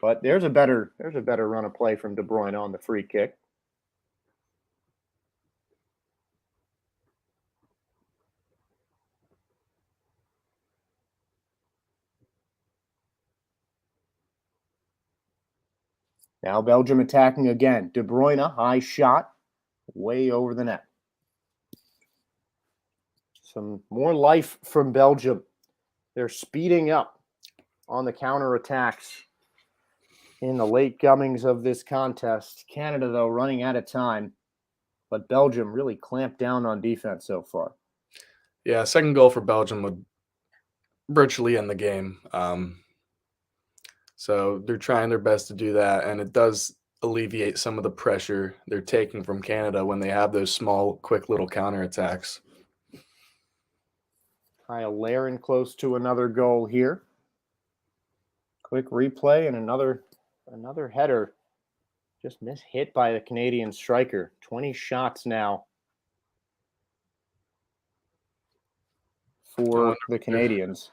But there's a better run of play from De Bruyne on the free kick. Now Belgium attacking again. De Bruyne, high shot, way over the net. Some more life from Belgium. They're speeding up on the counterattacks in the late gummings of this contest. Canada, though, running out of time. But Belgium really clamped down on defense so far. Yeah, second goal for Belgium would virtually end the game. So they're trying their best to do that, and it does alleviate some of the pressure they're taking from Canada when they have those small, quick little counterattacks. Kyle Larin close to another goal here. Quick replay and another header. Just hit by the Canadian striker. 20 shots now for the Canadians.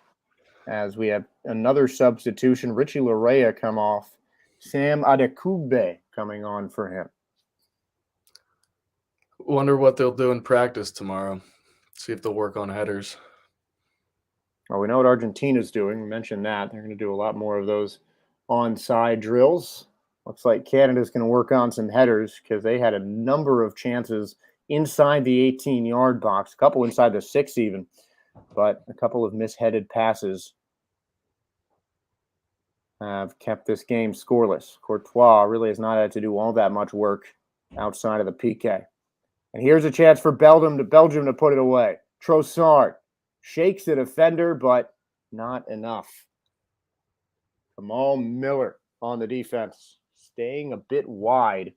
As we have another substitution, Richie Larea come off. Sam Adekugbe coming on for him. Wonder what they'll do in practice tomorrow. See if they'll work on headers. Well, we know what Argentina's doing. We mentioned that. They're going to do a lot more of those onside drills. Looks like Canada's going to work on some headers because they had a number of chances inside the 18-yard box, a couple inside the 6 even, but a couple of misheaded passes have kept this game scoreless. Courtois really has not had to do all that much work outside of the PK. And here's a chance for Belgium to put it away. Trossard shakes the defender, but not enough. Kamal Miller on the defense, staying a bit wide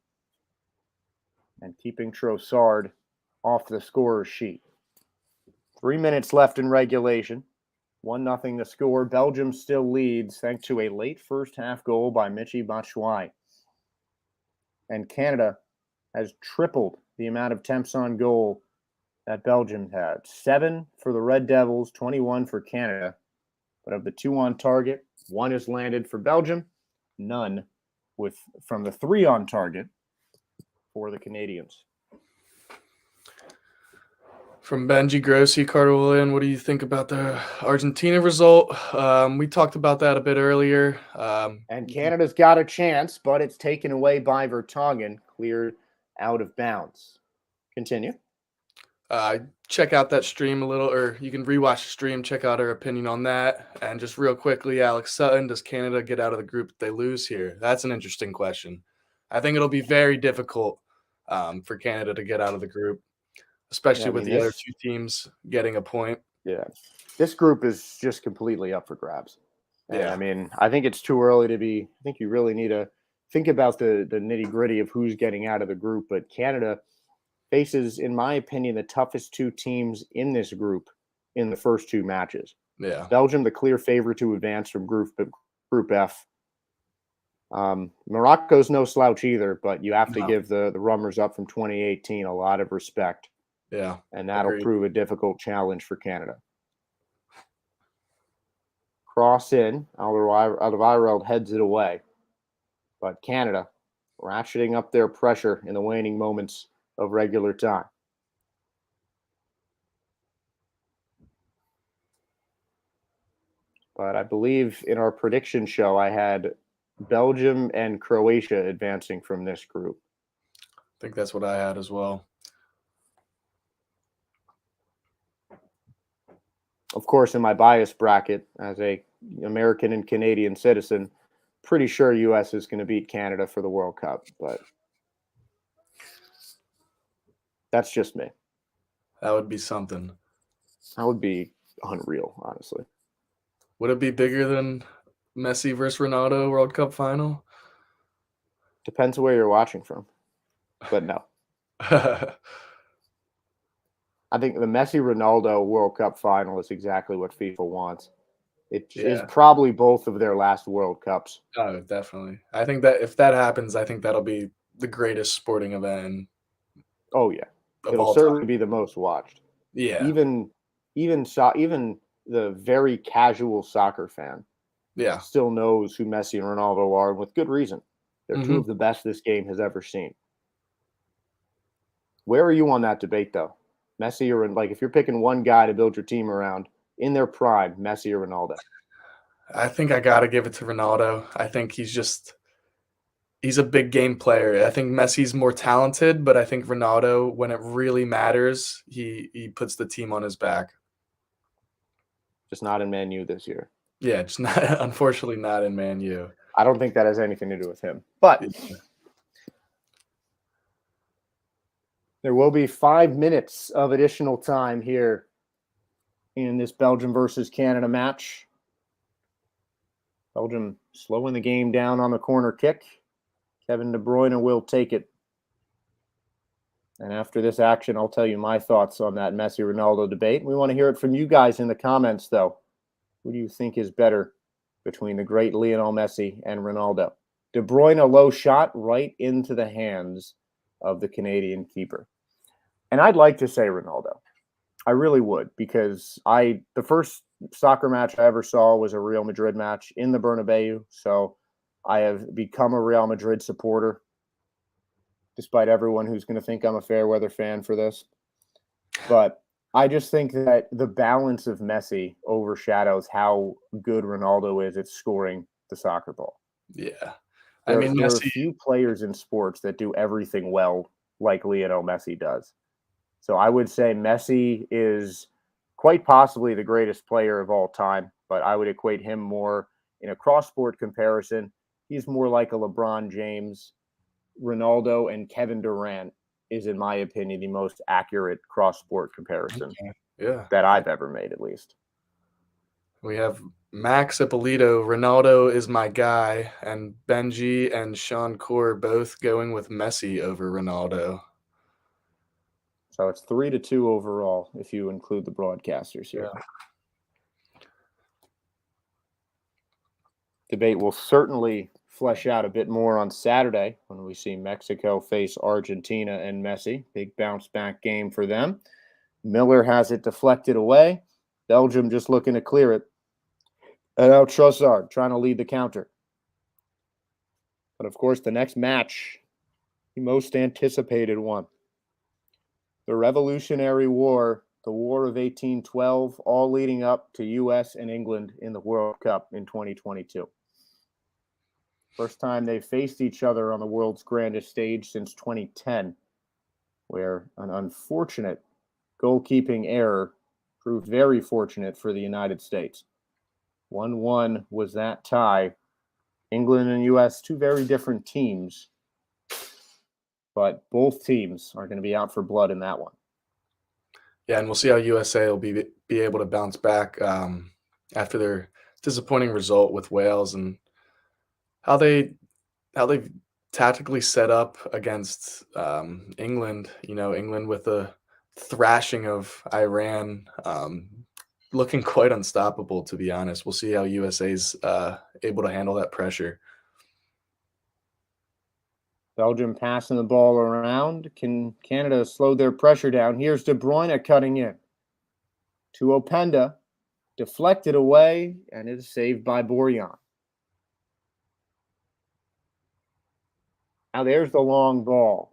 and keeping Trossard off the scorer's sheet. 3 minutes left in regulation. 1-0 the score. Belgium still leads thanks to a late first half goal by Michy Batshuayi. And Canada has tripled the amount of attempts on goal that Belgium had. 7 for the Red Devils, 21 for Canada. But of the 2 on target, 1 is landed for Belgium, none from the 3 on target for the Canadians. From Benji Grossi, Carter Houlihan, what do you think about the Argentina result? We talked about that a bit earlier. And Canada's got a chance, but it's taken away by Vertonghen, cleared out of bounds. Continue. Check out that stream a little, or you can rewatch the stream, check out our opinion on that. And just real quickly, Alex Sutton, does Canada get out of the group if they lose here? That's an interesting question. I think it'll be very difficult for Canada to get out of the group, especially with the other 2 teams getting a point. Yeah. This group is just completely up for grabs. And Yeah. I mean, I think it's too early to be. I think you really need to think about the nitty gritty of who's getting out of the group. But Canada faces, in my opinion, the toughest 2 teams in this group in the first 2 matches. Yeah. Belgium, the clear favorite to advance from Group F. Morocco's no slouch either, but you have to give the runners up from 2018 a lot of respect. Yeah. And that'll prove a difficult challenge for Canada. Cross in, Alderweireld heads it away. But Canada ratcheting up their pressure in the waning moments of regular time. But I believe in our prediction show, I had Belgium and Croatia advancing from this group. I think that's what I had as well. Of course, in my bias bracket, as a American and Canadian citizen, pretty sure U.S. is going to beat Canada for the World Cup, but that's just me. That would be something. That would be unreal, honestly. Would it be bigger than Messi versus Ronaldo World Cup final? Depends where you're watching from, but no. I think the Messi-Ronaldo World Cup final is exactly what FIFA wants. It is probably both of their last World Cups. Oh, definitely. I think that if that happens, I think that'll be the greatest sporting event. Oh yeah, it'll certainly be the most watched. Yeah, even the very casual soccer fan, still knows who Messi and Ronaldo are, and with good reason. They're 2 of the best this game has ever seen. Where are you on that debate, though? Messi or, like, if you're picking one guy to build your team around in their prime, Messi or Ronaldo? I think I got to give it to Ronaldo. I think he's a big game player. I think Messi's more talented, but I think Ronaldo, when it really matters, he puts the team on his back. Just not in Man U this year. Yeah, just not, unfortunately not in Man U. I don't think that has anything to do with him. But there will be 5 minutes of additional time here in this Belgium versus Canada match. Belgium slowing the game down on the corner kick. Kevin De Bruyne will take it. And after this action, I'll tell you my thoughts on that Messi-Ronaldo debate. We want to hear it from you guys in the comments, though. Who do you think is better between the great Lionel Messi and Ronaldo? De Bruyne, a low shot right into the hands of the Canadian keeper. And I'd like to say Ronaldo. I really would, because the first soccer match I ever saw was a Real Madrid match in the Bernabeu. So I have become a Real Madrid supporter, despite everyone who's going to think I'm a fair weather fan for this. But I just think that the balance of Messi overshadows how good Ronaldo is at scoring the soccer ball. Yeah. There are few players in sports that do everything well like Lionel Messi does. So I would say Messi is quite possibly the greatest player of all time, but I would equate him more in a cross-sport comparison. He's more like a LeBron James. Ronaldo and Kevin Durant is, in my opinion, the most accurate cross-sport comparison that I've ever made, at least. We have Max Ippolito, Ronaldo is my guy, and Benji and Sean Core both going with Messi over Ronaldo. So it's 3-2 overall if you include the broadcasters here. Yeah. Debate will certainly flesh out a bit more on Saturday when we see Mexico face Argentina and Messi. Big bounce back game for them. Miller has it deflected away. Belgium just looking to clear it. And now Trossard trying to lead the counter. But of course, the next match, the most anticipated one. The Revolutionary War, the War of 1812, all leading up to U.S. and England in the World Cup in 2022. First time they faced each other on the world's grandest stage since 2010, where an unfortunate goalkeeping error proved very fortunate for the United States. 1-1 was that tie. England and U.S., two very different teams, but both teams are going to be out for blood in that one. Yeah, and we'll see how USA will be able to bounce back after their disappointing result with Wales, and how they've tactically set up against England. England with a thrashing of Iran, looking quite unstoppable, to be honest. We'll see how USA's able to handle that pressure. Belgium passing the ball around. Can Canada slow their pressure down? Here's De Bruyne cutting in to Openda, deflected away, and it is saved by Borjan. Now there's the long ball,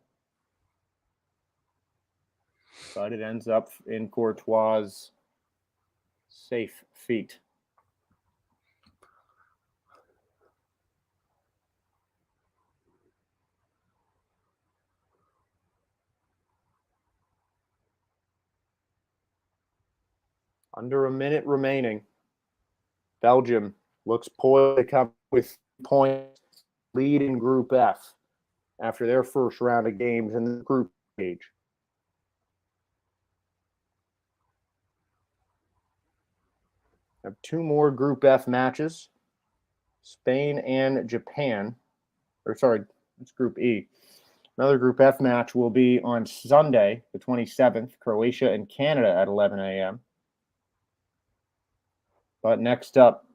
but it ends up in Courtois' safe feet. Under a minute remaining. Belgium looks poised to come with points, lead in Group F after their first round of games in the group stage. Have two more Group F matches, Spain and Japan. It's Group E. Another Group F match will be on Sunday, the 27th, Croatia and Canada at 11 a.m. But next up,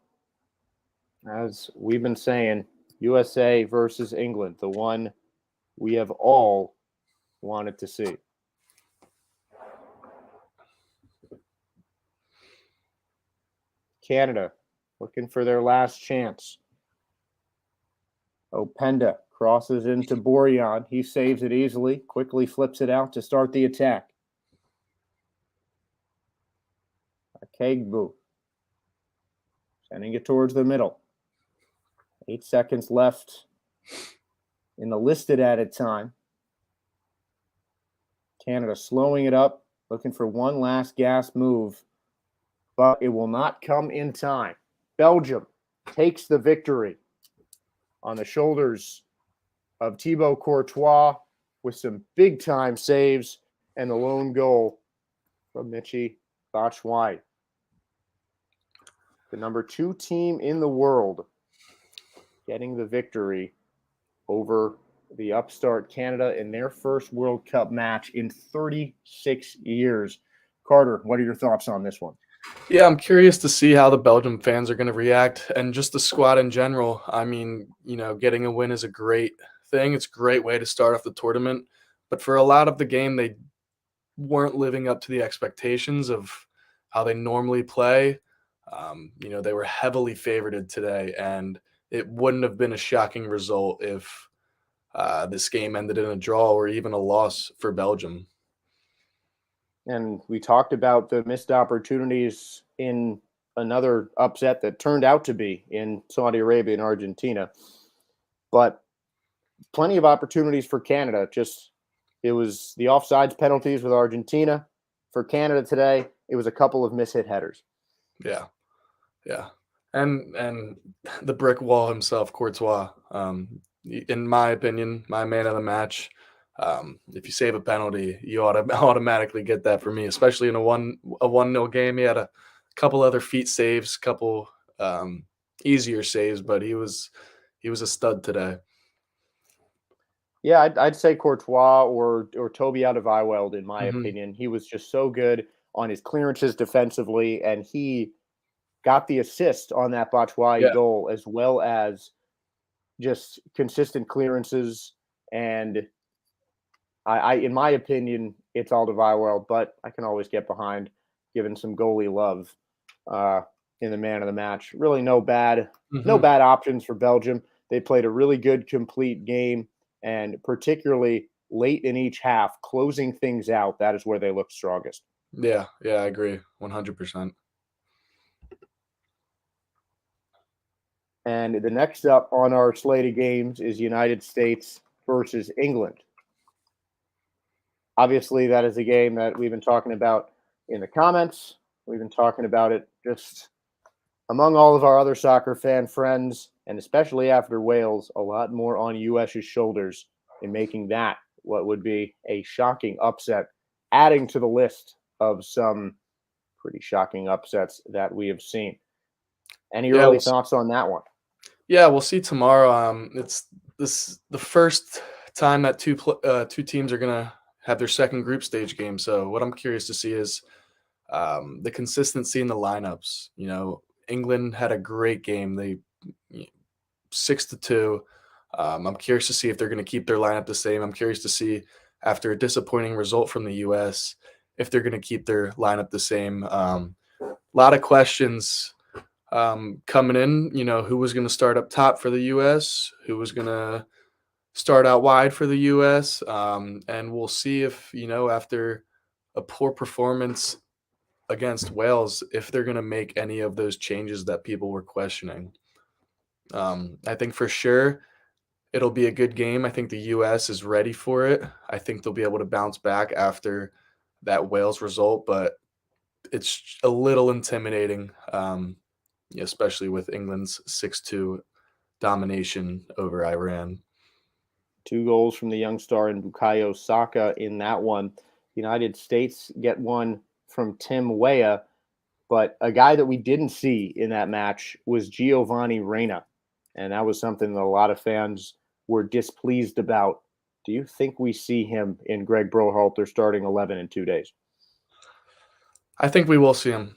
as we've been saying, USA versus England, the one we have all wanted to see. Canada looking for their last chance. Openda crosses into Borjan. He saves it easily, quickly flips it out to start the attack. Kegbu sending it towards the middle. 8 seconds left in the listed added time. Canada slowing it up, looking for one last gas move, but it will not come in time. Belgium takes the victory on the shoulders of Thibaut Courtois with some big-time saves and the lone goal from Michy Batshuayi. The number 2 team in the world getting the victory over the upstart Canada in their first World Cup match in 36 years. Carter, what are your thoughts on this one? Yeah, I'm curious to see how the Belgium fans are going to react, and just the squad in general. I mean, getting a win is a great thing. It's a great way to start off the tournament. But for a lot of the game, they weren't living up to the expectations of how they normally play. They were heavily favored today, and it wouldn't have been a shocking result if this game ended in a draw or even a loss for Belgium. And we talked about the missed opportunities in another upset that turned out to be in Saudi Arabia and Argentina. But plenty of opportunities for Canada. It was the offsides penalties with Argentina. For Canada today, it was a couple of mishit headers. Yeah. And the brick wall himself, Courtois, in my opinion, my man of the match. If you save a penalty, you automatically get that for me, especially in a 1-0 game. He had a couple other feet saves, couple easier saves, but he was a stud today. Yeah, I'd say Courtois or Toby Alderweireld, in my opinion. He was just so good on his clearances defensively, and he got the assist on that Batshuayi goal, as well as just consistent clearances, and in my opinion, it's Alderweireld, but I can always get behind giving some goalie love uh, in the man of the match. Really, no bad options for Belgium. They played a really good, complete game, and particularly late in each half, closing things out. That is where they looked strongest. Yeah, I agree 100%. And the next up on our slate of games is United States versus England. Obviously, that is a game that we've been talking about in the comments. We've been talking about it just among all of our other soccer fan friends, and especially after Wales, a lot more on US's shoulders in making that what would be a shocking upset, adding to the list of some pretty shocking upsets that we have seen. Any Yeah, early thoughts on that one? Yeah, we'll see tomorrow. It's the first time that two teams are gonna have their second group stage game. So what I'm curious to see is the consistency in the lineups. England had a great game. They 6-2. I'm curious to see if they're going to keep their lineup the same. I'm curious to see after a disappointing result from the U.S. if they're going to keep their lineup the same. A lot of questions coming in. Who was going to start up top for the U.S., who was going to start out wide for the U.S., and we'll see if after a poor performance against Wales, if they're going to make any of those changes that people were questioning. I think for sure it'll be a good game. I think the U.S. is ready for it. I think they'll be able to bounce back after that Wales result, but it's a little intimidating, especially with England's 6-2 domination over Iran. 2 goals from the young star in Bukayo Saka in that one. United States get one from Tim Weah, but a guy that we didn't see in that match was Giovanni Reyna, and that was something that a lot of fans were displeased about. Do you think we see him in Greg Berhalter starting 11 in 2 days? I think we will see him.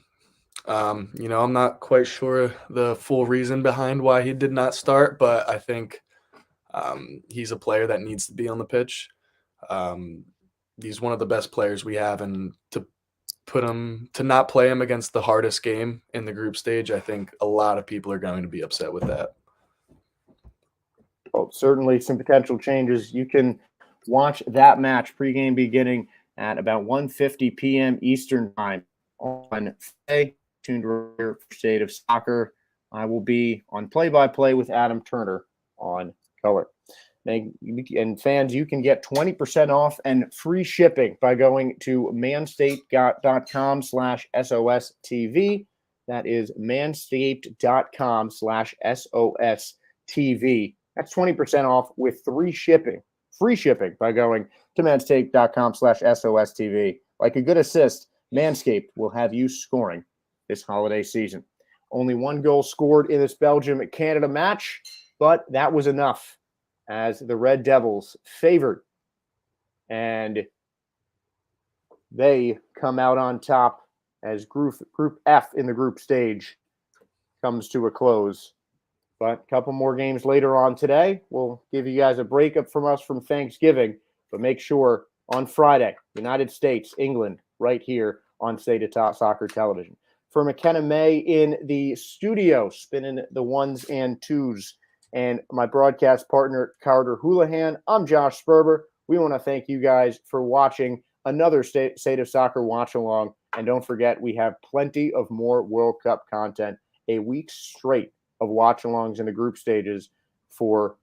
I'm not quite sure the full reason behind why he did not start, but I think he's a player that needs to be on the pitch. He's one of the best players we have, and to not play him against the hardest game in the group stage, I think a lot of people are going to be upset with that. Well, certainly some potential changes. You can watch that match pregame beginning at about 1:50 p.m. Eastern time on Friday. Tuned here for State of Soccer. I will be on play-by-play with Adam Turner on color. And fans, you can get 20% off and free shipping by going to manscaped.com/SOSTV. That is manscaped.com/SOSTV. That's 20% off with free shipping by going to manscaped.com/SOSTV. Like a good assist, Manscaped will have you scoring this holiday season. Only 1 goal scored in this Belgium-Canada match, but that was enough as the Red Devils favored, and they come out on top as Group F in the group stage comes to a close. But a couple more games later on today. We'll give you guys a breakup from us from Thanksgiving, but make sure on Friday, United States, England, right here on State of Top Soccer Television. For McKenna May in the studio, spinning the ones and twos, and my broadcast partner, Carter Houlihan, I'm Josh Sperber. We want to thank you guys for watching another State of Soccer watch-along. And don't forget, we have plenty of more World Cup content, a week straight of watch-alongs in the group stages for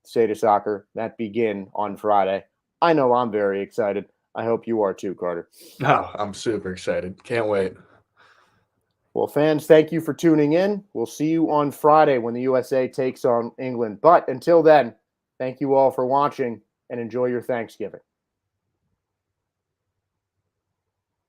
State of Soccer that begin on Friday. I know I'm very excited. I hope you are too, Carter. Oh, I'm super excited. Can't wait. Well, fans, thank you for tuning in. We'll see you on Friday when the USA takes on England. But until then, thank you all for watching and enjoy your Thanksgiving.